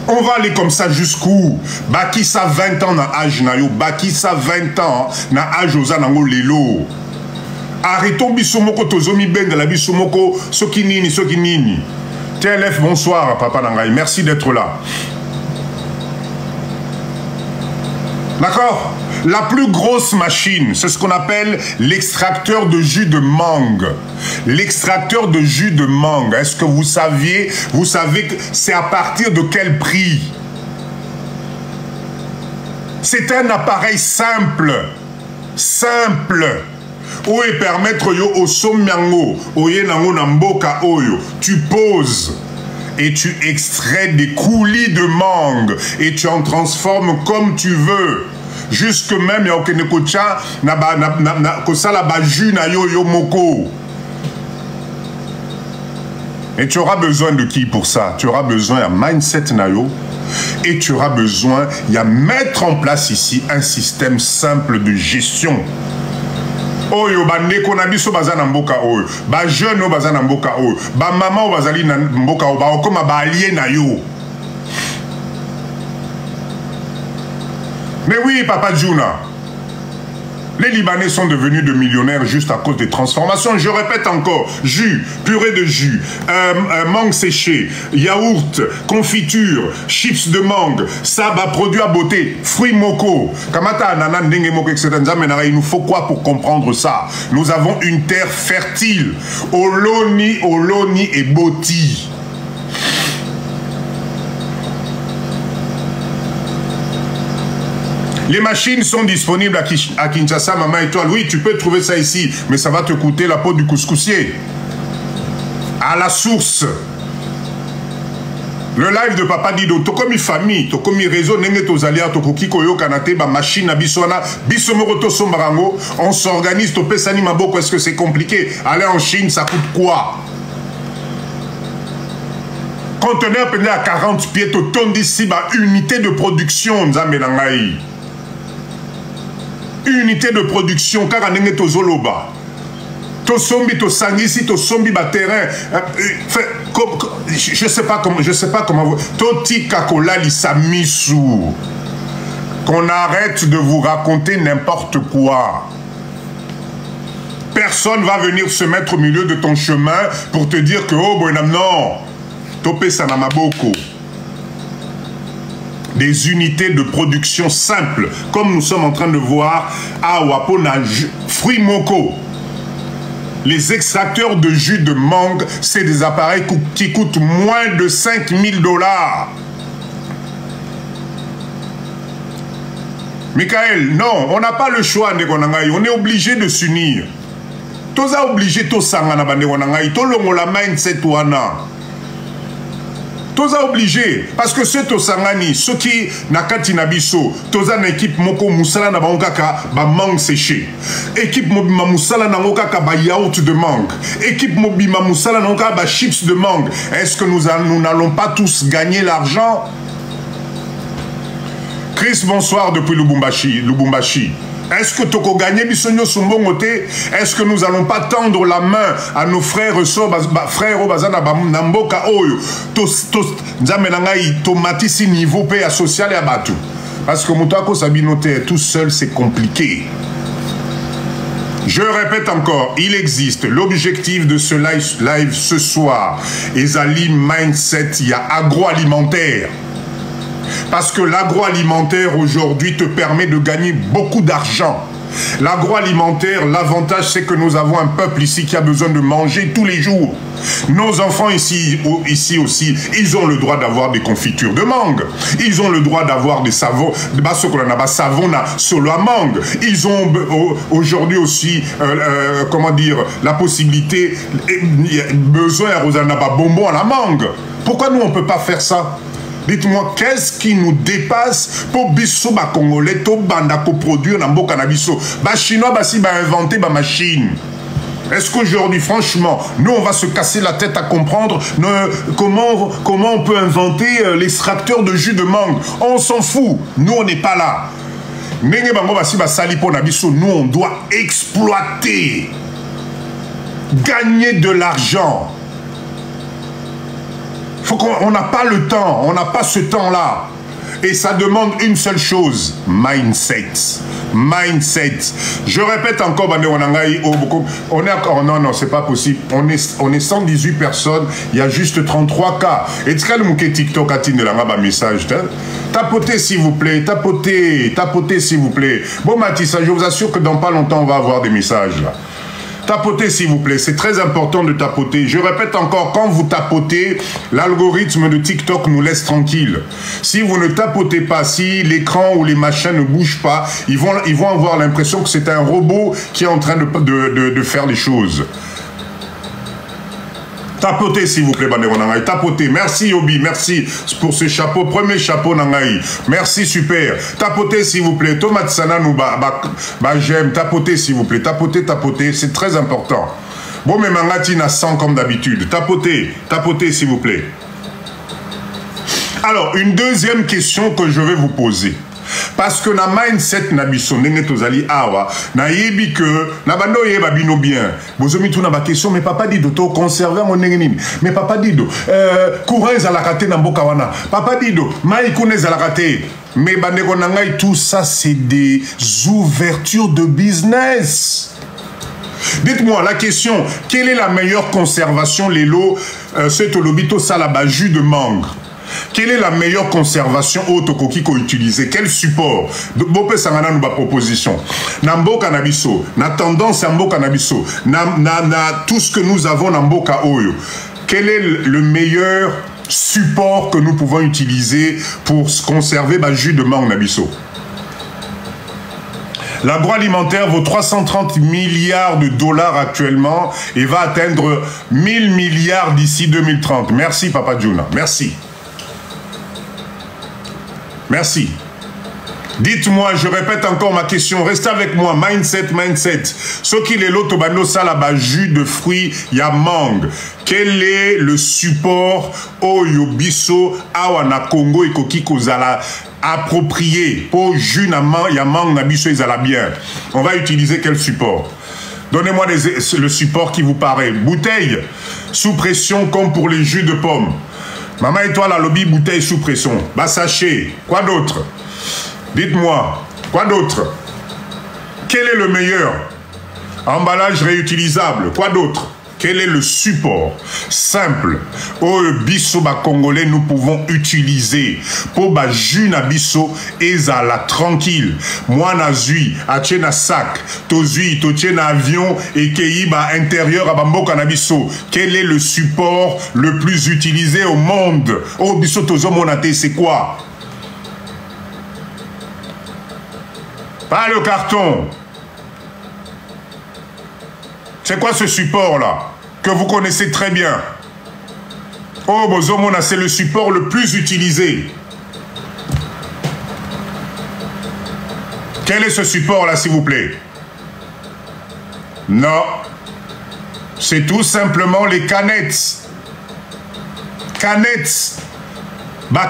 On va aller comme ça jusqu'où? Baki ça 20 ans na âge na yo, baki ça 20 ans na âge ozanango lelo. Arrêtons bisomoko tozomi benga la bisomoko sokinini sokinini. TLF, bonsoir papa Nangaï, merci d'être là. D'accord? La plus grosse machine, c'est ce qu'on appelle l'extracteur de jus de mangue. L'extracteur de jus de mangue, est-ce que vous savez que c'est à partir de quel prix? C'est un appareil simple. Oye permettre yo au sommiango, oye nango namboka oyo. Tu poses et tu extrais des coulis de mangue et tu en transformes comme tu veux. Jusque même ya okenekocha na kosala ba jus na yo moko. Et tu auras besoin de qui pour ça? Tu auras besoin de mindset na yo. Et tu auras besoin de mettre en place ici un système simple de gestion. Oyo ba ndeko na biso baza na mboka oyo, ba jeune o baza na mboka oyo, ba mama o bazali na mboka oyo, ba okoma ba allié na yo. Mais oui, Papa Djouna, les Libanais sont devenus de millionnaires juste à cause des transformations. Je répète encore, jus, purée de jus, mangue séchée, yaourt, confiture, chips de mangue, saba, produits à beauté, fruits moko, kamata, ananas, ndenge moko, etc. Il nous faut quoi pour comprendre ça? Nous avons une terre fertile, oloni et boti. Les machines sont disponibles à Kinshasa, Maman Étoile. Oui, tu peux trouver ça ici, mais ça va te coûter la peau du couscoussier. À la source. Le live de Papa Dido, tokomi famille, tokomi réseau, nenge tozalia, tokoki koyo kanate, ba machine à biswana, bisomoroto sombarango, on s'organise, topé sani maboko, est-ce que c'est compliqué? Aller en Chine, ça coûte quoi? Conteneur pendant à 40 pieds, toton d'ici, ba unité de production, nzambe nangai. Unité de production, car nenge tozoloba. Tosombi, tosangisi, tosombi ba terrain. Je sais pas comment vous. Toti kakola lisamisu. Qu'on arrête de vous raconter n'importe quoi. Personne va venir se mettre au milieu de ton chemin pour te dire que oh bonhomme non. Topé sanamaboko. Des unités de production simples, comme nous sommes en train de voir à Wapona, fruits moko. Les extracteurs de jus de mangue, c'est des appareils qui coûtent moins de 5 000 $. Michael, non, on n'a pas le choix, on est obligé de s'unir. Toza obligé to sangana bandegonangai, to longo la mindset wana. Toza obligé, parce que ceux tosangani, ceux qui nakati nabiso, toza na équipe moko musala na bankaka ba mangue séchée. Équipe mobima musala na ngokaka ba yaourt de mangue. Équipe mobima musala na ngokaka ba chips de mangue. Est-ce que nous n'allons pas tous gagner l'argent? Chris, bonsoir depuis Lubumbashi. Est-ce que Toko gagné bisonyo sumbongote? Est-ce que nous allons pas tendre la main à nos frères frères bazana namboka oyo nzamenangai tomatisi niveau pe ya social ya batu? Parce que mutako sabinote tout seul c'est compliqué. Je répète encore, il existe l'objectif de ce live ce soir. Ezali mindset, il y a agroalimentaire. Parce que l'agroalimentaire aujourd'hui te permet de gagner beaucoup d'argent. L'agroalimentaire, l'avantage, c'est que nous avons un peuple ici qui a besoin de manger tous les jours. Nos enfants ici aussi, ils ont le droit d'avoir des confitures de mangue. Ils ont le droit d'avoir des savons, savon solo à mangue. Ils ont aujourd'hui aussi, comment dire, la possibilité, besoin à Rosanaba bonbon à la mangue. Pourquoi nous, on ne peut pas faire ça? Dites-moi, qu'est-ce qui nous dépasse pour biso ba congolais to banda ko produire na mboka na biso? Ba chinois basi ba inventer ba machine. Est-ce qu'aujourd'hui, franchement, nous, on va se casser la tête à comprendre comment on peut inventer l'extracteur de jus de mangue? On s'en fout. Nous, on n'est pas là. Nous, on doit exploiter, gagner de l'argent. On n'a pas le temps, on n'a pas ce temps-là. Et ça demande une seule chose, mindset. Mindset. Je répète encore, on est encore, non, c'est pas possible. On est 118 personnes, il y a juste 33 cas. Et tu as le TikTok a un message. Tapotez s'il vous plaît, tapotez s'il vous plaît. Bon Mathis, je vous assure que dans pas longtemps, on va avoir des messages là. Tapotez s'il vous plaît, c'est très important de tapoter. Je répète encore, quand vous tapotez, l'algorithme de TikTok nous laisse tranquille. Si vous ne tapotez pas, si l'écran ou les machins ne bougent pas, ils vont avoir l'impression que c'est un robot qui est en train de faire les choses. Tapotez s'il vous plaît, Bandero Nangaï. Tapotez. Merci Yobi, merci pour ce chapeau. Premier chapeau Nangaï. Merci, super. Tapotez s'il vous plaît. Thomas Sana nous j'aime. Tapotez s'il vous plaît. Tapotez, tapotez. C'est très important. Bon, mais Mangati n'a 100 comme d'habitude. Tapotez. Tapotez s'il vous plaît. Alors, une deuxième question que je vais vous poser. Parce que na mindset na biso ndenge tozali awa na yebi que na bando yeba bino bien bozomi tuna ba question mais papa Dido to conserver mon ndenge nini mais papa Dido courant ezalaka te na mboka wana papa Dido mai kuna ezalaka te mais bandeko na ngai tout ça c'est des ouvertures de business. Dites-moi la question, quelle est la meilleure conservation lelo c'est olobito salaba jus de mangue? Quelle est la meilleure conservation autocoki qu'on utilise? Quel support? Bopé sangana nous ba proposition. Nambo cannabiso, na tendance à mbo cannabiso, na tout ce que nous avons dans mboka oyo. Quel est le meilleur support que nous pouvons utiliser pour conserver ba jus de mangue nabiso? L'agroalimentaire vaut 330 milliards de dollars actuellement et va atteindre 1000 milliards d'ici 2030. Merci Papa Juna, merci. Merci. Dites-moi, je répète encore ma question. Restez avec moi. Mindset, mindset. Ce qui est l'autre bando salaba jus de fruits, ya mangue. Quel est le support oyo biso awana Congo et koki kozala approprié pour jus na ya mangue na biso ezala bien? On va utiliser quel support? Donnez-moi le support qui vous paraît. Bouteille sous pression comme pour les jus de pommes. Maman et toi, la lobby, bouteille sous pression. Bah, sachet. Quoi d'autre? Dites-moi. Quoi d'autre? Quel est le meilleur? Emballage réutilisable. Quoi d'autre? Quel est le support simple au biso ba congolais nous pouvons utiliser pour ba jus na biso ezala tranquille? Moi na zui, atie na sac, to zui, to tie na avion et kei ba intérieur à bamboka na biso. Quel est le support le plus utilisé au monde? Oh biso tozo monate, c'est quoi? Pas le carton. C'est quoi ce support-là que vous connaissez très bien? Oh, Bozomona, c'est le support le plus utilisé. Quel est ce support-là, s'il vous plaît? Non. C'est tout simplement les canettes. Canettes.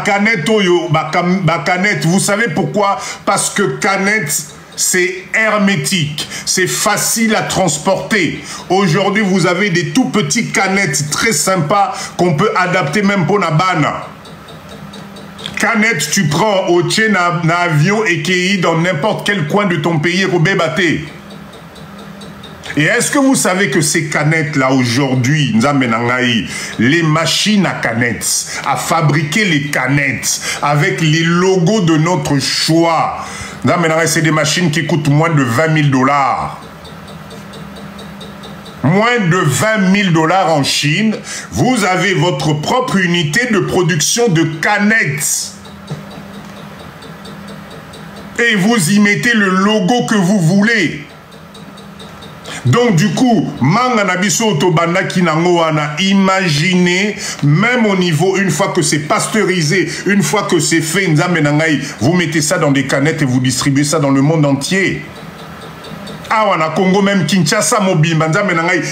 Canette, oyo, canette. Vous savez pourquoi? Parce que canette, c'est hermétique, c'est facile à transporter. Aujourd'hui, vous avez des tout petits canettes très sympas qu'on peut adapter même pour la bana. Canette, tu prends au tien na avion et qui dans n'importe quel coin de ton pays, robébaté. Et est-ce que vous savez que ces canettes-là, aujourd'hui, les machines à canettes, à fabriquer les canettes avec les logos de notre choix, C'est des machines qui coûtent moins de 20 000 $. Moins de 20 000 $ en Chine, vous avez votre propre unité de production de canettes. Et vous y mettez le logo que vous voulez. Donc du coup, imaginez, même au niveau, une fois que c'est pasteurisé, une fois que c'est fait, vous mettez ça dans des canettes et vous distribuez ça dans le monde entier. Ah, Congo, même Kinshasa, Mobimba,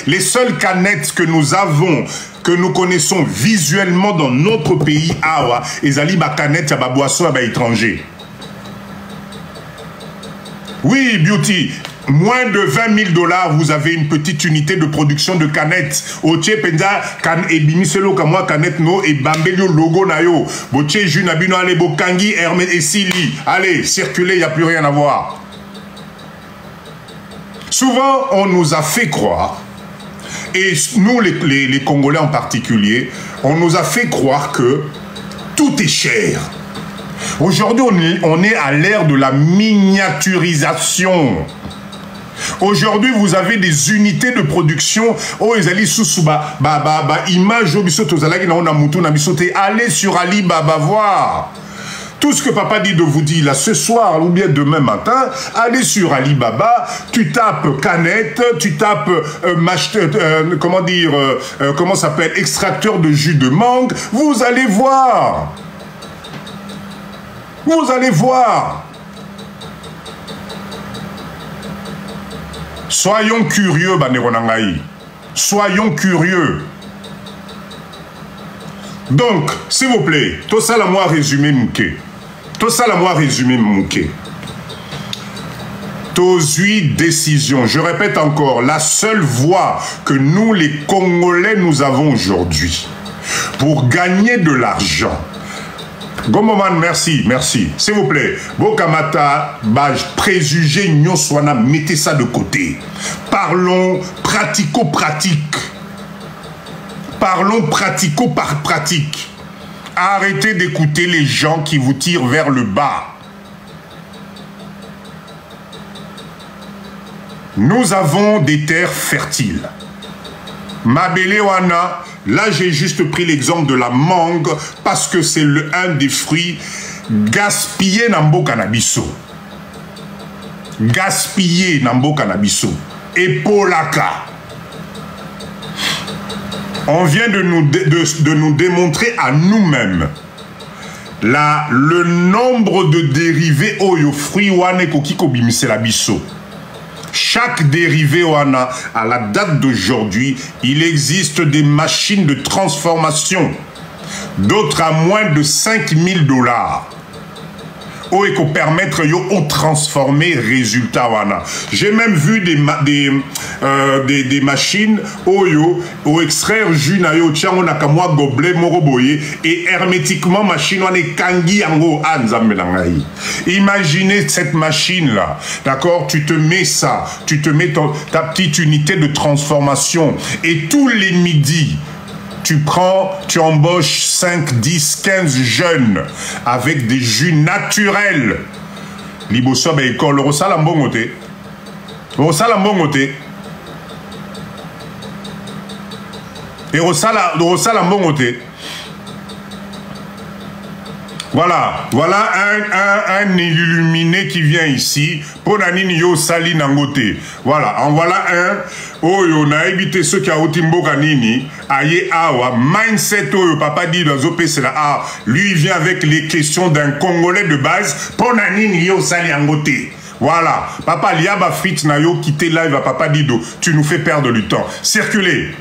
les seules canettes que nous avons, que nous connaissons visuellement dans notre pays, ils allaient ba canettes, ya ba boisson, ba étranger. Oui, Beauty, moins de 20 000 $, vous avez une petite unité de production de canettes. Oche penza kan ebimiselo kamwa canettes no et bambelio logo na yo. Boche jus nabino ale bokangi Hermès et Sili. Allez, circulez, il n'y a plus rien à voir. Souvent, on nous a fait croire, et nous les Congolais en particulier, on nous a fait croire que tout est cher. Aujourd'hui, on est à l'ère de la miniaturisation. Aujourd'hui, vous avez des unités de production. Oh, ils allaient sous image allez sur Alibaba voir. Tout ce que Papa dit de vous dire là ce soir ou bien demain matin, allez sur Alibaba, tu tapes canette, tu tapes comment s'appelle, extracteur de jus de mangue, vous allez voir. Vous allez voir. Soyons curieux, Baneronangaï. Soyons curieux. Donc, s'il vous plaît, tout ça, la moi résumé Mouké. Tout ça, la moi résumé Mouké. Tozui décision. Je répète encore, la seule voie que nous, les Congolais, nous avons aujourd'hui pour gagner de l'argent. Gomoman, merci, merci. S'il vous plaît, Bokamata, préjugé, nyoswana, mettez ça de côté. Parlons pratico-pratique. Parlons pratico-pratique. Arrêtez d'écouter les gens qui vous tirent vers le bas. Nous avons des terres fertiles. Mabelewana, là j'ai juste pris l'exemple de la mangue parce que c'est un des fruits gaspillés dans le cannabiso. Gaspillés dans le cannabiso. Et polaka. On vient de nous démontrer à nous-mêmes le nombre de dérivés oyo fruits wane kokiko bimisela biso. Chaque dérivé wana, à la date d'aujourd'hui, il existe des machines de transformation, d'autres à moins de 5 000 $. Ou et qu'on permettre yo au transformer résultat wana. J'ai même vu des machines au extraire jus na yo tiango nakamwa gobelet moroboye et hermétiquement machine wana kangi yango anzambe nangai. Imaginez cette machine là, d'accord? Tu te mets ça, tu te mets ta petite unité de transformation et tous les midis tu embauches 5, 10, 15 jeunes avec des jus naturels. Liboso ba école rosala mbongote. Rosala mbongote. Et rosala mbongote. Voilà un illuminé qui vient ici. Pour Nanini yo sali nangote. Voilà, en voilà un. Oyo na évité ceux qui a otimbo kanini. Aye awa mindset oyo papa dit dans opesela. Ah, lui il vient avec les questions d'un Congolais de base. Pour Nanini yo sali nangote. Voilà, papa liaba fit na yo quitter live à papa Dido. Tu nous fais perdre du temps. Circulez.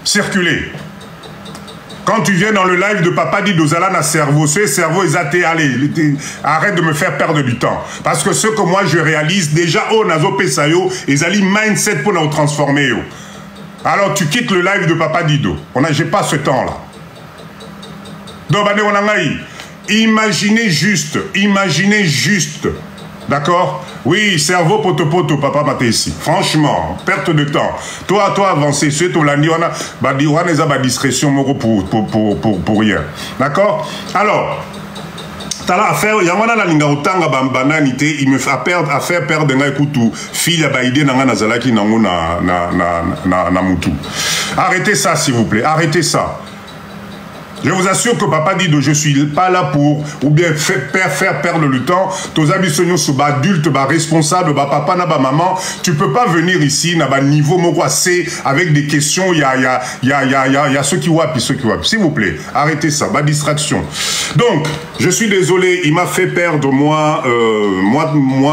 Circulez. Quand tu viens dans le live de Papa Dido Zalana cerveau, ce cerveau est athée, allez, arrête de me faire perdre du temps. Parce que ce que moi je réalise, déjà, oh, nazo pesayo, ils allaient mindset pour nous transformer. Yo. Alors tu quittes le live de Papa Dido. J'ai pas ce temps-là. Donc, imaginez juste, d'accord? Oui, cerveau poto-poto, papa maté ici. Franchement, perte de temps. Toi, avancez. C'est tout l'année, on a discrétion pour rien. D'accord? Alors, Tala affaire, yamana la linga utanga bananité, il me fait faire perdre nga ekutu fille ba idée nanga nazalaki nango na mutu. Arrêtez ça s'il vous plaît, arrêtez ça. Je vous assure que papa dit je suis pas là pour ou bien faire perdre le temps. Tos habitants sont adultes, responsables, papa na maman. Tu peux pas venir ici na niveau moquassé avec des questions. Il y a ceux qui wap, ceux qui wap. S'il vous plaît, arrêtez ça, distraction. Donc, je suis désolé, il m'a fait perdre moi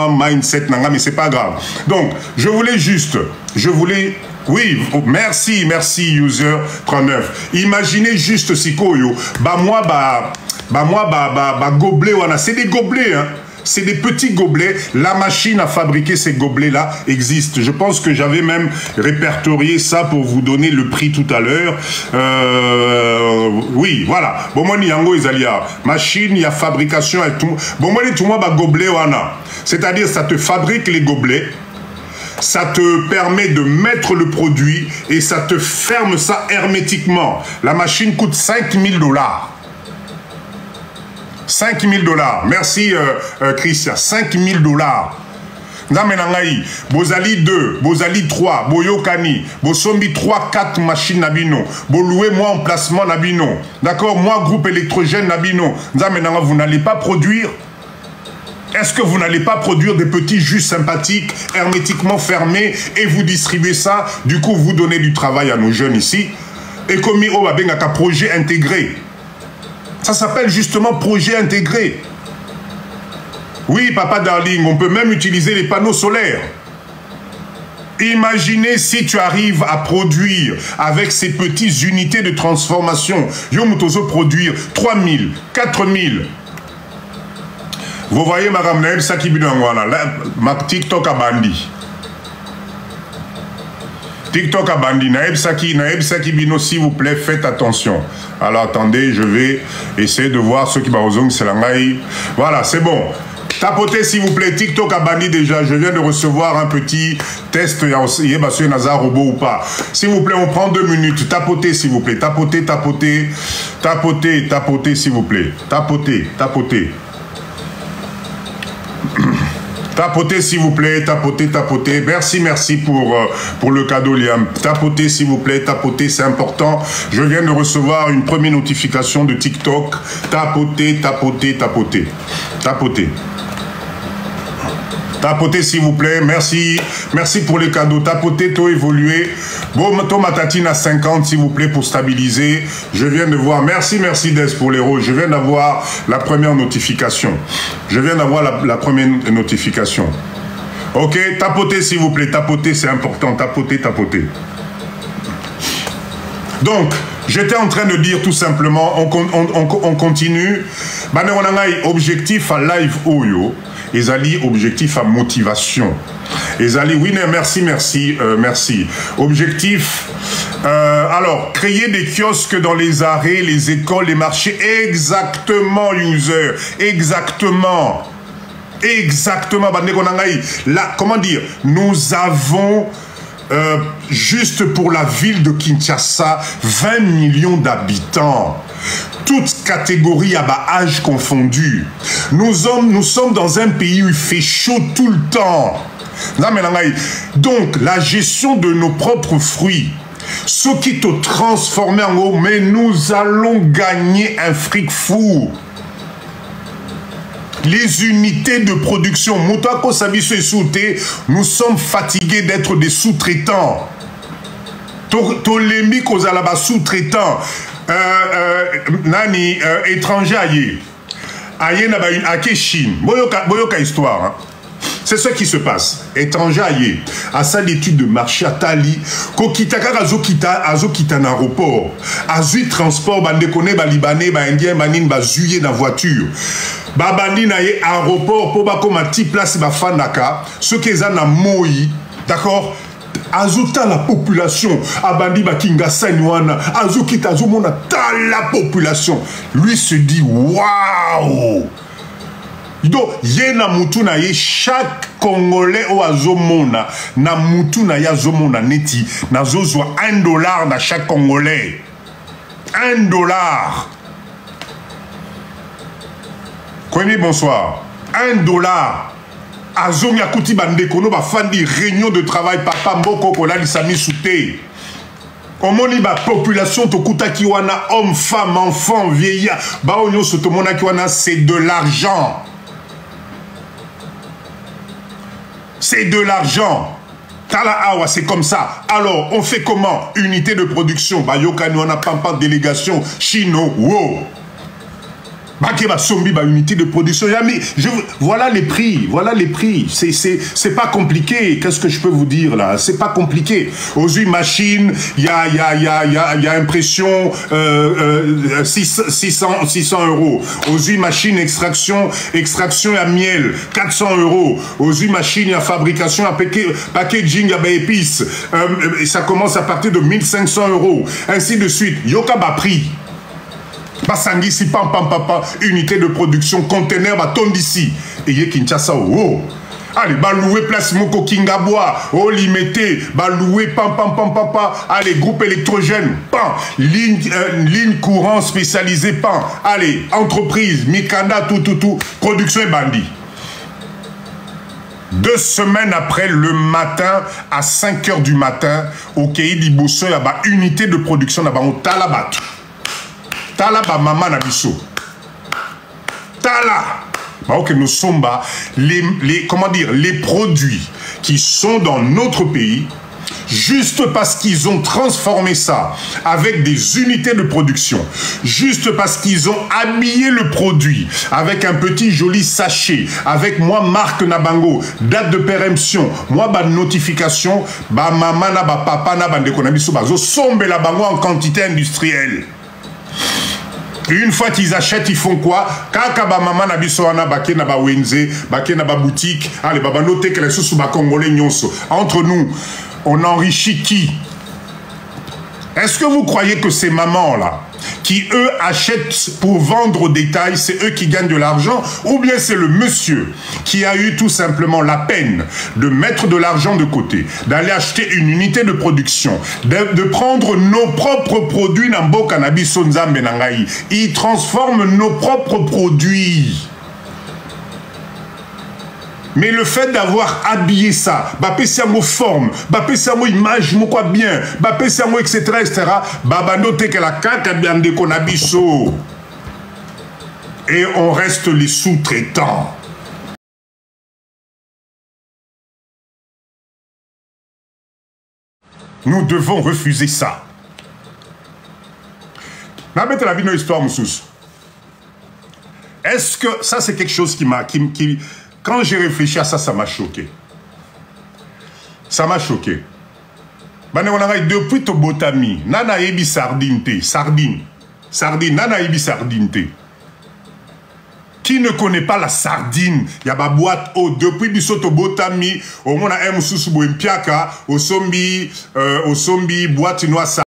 mindset nanga, mais c'est pas grave. Donc, je voulais oui, merci user 39. Imaginez juste si koyo, gobelet wana, c'est des gobelets hein. C'est des petits gobelets. La machine à fabriquer ces gobelets-là existe. Je pense que j'avais même répertorié ça pour vous donner le prix tout à l'heure. Oui, voilà. Bon, moi, yango izalia. Machine, il y a fabrication et tout. Bon, moi, tout le monde gobelet wana. C'est-à-dire, ça te fabrique les gobelets. Ça te permet de mettre le produit et ça te ferme ça hermétiquement. La machine coûte 5 000 $. 5 000 $. Merci Christian. 5 000 $. Namenangai, Bozali 2, Bozali 3, Boyokani, Bosombi 3, 4 machines Nabino, Boloué moi emplacement Nabino. D'accord, moi groupe électrogène Nabino. Namenanga, vous n'allez pas produire. Est-ce que vous n'allez pas produire des petits jus sympathiques, hermétiquement fermés, et vous distribuez ça? Du coup, vous donnez du travail à nos jeunes ici. Et comme il y a un projet intégré. Ça s'appelle justement projet intégré. Oui, papa darling, on peut même utiliser les panneaux solaires. Imaginez si tu arrives à produire avec ces petites unités de transformation. Yomutozo produire 3 000, 4 000. Vous voyez, Madame Naël Sakibinangwana, ma TikTok a bandi. TikTok a bandi. Naël Sakibino, s'il vous plaît, faites attention. Alors attendez, je vais essayer de voir ceux qui m'ont c'est la maille. Voilà, c'est bon. Tapotez s'il vous plaît, TikTok a bandi déjà. Je viens de recevoir un petit test. Il y a Nazar robot ou pas. S'il vous plaît, on prend 2 minutes. Tapotez s'il vous plaît. Tapotez, s'il vous plaît. Tapotez. Tapotez s'il vous plaît, tapotez. Merci pour le cadeau Liam. Tapotez s'il vous plaît, tapotez, c'est important. Je viens de recevoir une première notification de TikTok. Tapotez. Tapotez s'il vous plaît, merci pour les cadeaux. Tapotez, tôt évolué. Bon, Tomatatine à 50 s'il vous plaît pour stabiliser. Je viens de voir, merci Des pour les rôles. Je viens d'avoir la première notification. Ok, tapotez s'il vous plaît, tapotez c'est important, tapotez. Donc, j'étais en train de dire tout simplement, on continue. Objectif à live Oyo. Ezali, objectif à motivation. Ezali, oui, merci. Objectif, alors, créer des kiosques dans les arrêts, les écoles, les marchés. Exactement, user. Exactement. Là, comment dire, nous avons... juste pour la ville de Kinshasa, 20 millions d'habitants. Toutes catégories à bas âge confondus. Nous sommes dans un pays où il fait chaud tout le temps. Donc, la gestion de nos propres fruits, ce qui te transforme en haut, mais nous allons gagner un fric fou. Les unités de production, nous sommes fatigués d'être des sous-traitants. Tolémique aux alabas sous-traitants. Étranger aïe na ba une ake Chine boyoka histoire hein. C'est ce qui se passe. Étranger aïe à ça l'étude de marché à Tali kokita kaka azokita na aéroport azui transport bande connaît ba libanais ba indien banine ba zuye na voiture ba bandi na ye aéroport po ba koma ti place ba fanaka ce qui est na moi d'accord. Azuta la population, Abandi Bakinga Sanywana, Azukita Azumona, la population. Lui se dit waouh! Donc, yena mutuna ye chaque Congolais au Azomona, na mutuna ya Azomona neti, na zozwa $1 na chaque Congolais. $1. Kwemi, bonsoir. $1. Azongi akuti bandekono ba fandi réunion de travail papa mboko kola lisami souté. Omoni ba population tokuta kiwana homme, femme, enfant, vieillard. Ba onyo sotomona kiwana c'est de l'argent. C'est de l'argent. Tala awa, c'est comme ça. Alors, on fait comment? Unité de production. Ba yokani on a pas délégation chino. Wow. Bakeba sombi ba unité de production. Voilà les prix. Voilà les prix. C'est pas compliqué. Qu'est-ce que je peux vous dire là? C'est pas compliqué. Aux huit machines, il y a impression 600 €. Aux huit machines extraction à miel 400 €. Aux huit machines il y a fabrication à packaging à épices. Ça commence à partir de 1500 €. Ainsi de suite. Yoka ba prix. Basangisi pam unité de production conteneur baton d'ici et yé Kinshasa oh allez baloué place moko Kingabois oh limité baloué pam allez groupe électrogène pan ligne courant spécialisée pan allez entreprise Mikanda tout production et bandit. 2 semaines après, le matin, à 5 h du matin, au Kei Dibosso, il y a une unité de production là-bas, au Talabat. Tala ba maman na biso. Tala. Ok, nous sommes les produits qui sont dans notre pays, juste parce qu'ils ont transformé ça avec des unités de production, juste parce qu'ils ont habillé le produit avec un petit joli sachet, avec moi marque Nabango, date de péremption, moi ba notification, ba maman na ba papa na ba ndeko na biso bazo sombe la bango en quantité industrielle. Une fois qu'ils achètent, ils font quoi? Kaka ba maman na biso wana baké na ba wenze, baké na ba boutique, allez baba noté que les sous ba congolais nyonso. Entre nous, on enrichit qui? Est-ce que vous croyez que ces mamans-là, qui eux achètent pour vendre au détail, c'est eux qui gagnent de l'argent? Ou bien c'est le monsieur qui a eu tout simplement la peine de mettre de l'argent de côté, d'aller acheter une unité de production, de prendre nos propres produits dans Bo Cannabis Nzambe Nangai. Ils transforment nos propres produits. Mais le fait d'avoir habillé ça, bapé siamo forme, bapé siamo image, moko bien, bapé siamo etc. Baba noté que la kaka bien de konabiso. Et on reste les sous-traitants. Nous devons refuser ça. N'abête la vie de l'histoire, Moussous. Est-ce que ça c'est quelque chose qui m'a... Quand j'ai réfléchi à ça, ça m'a choqué. Ça m'a choqué. Depuis Tobotami, nana ebi sardine te, sardine, nana ebi sardine te. Qui ne connaît pas la sardine? Il y a ma boîte haute. Depuis Bisoto Botami, au moins à M. Soussoubo Mpiaka, au sombi, boîte noire.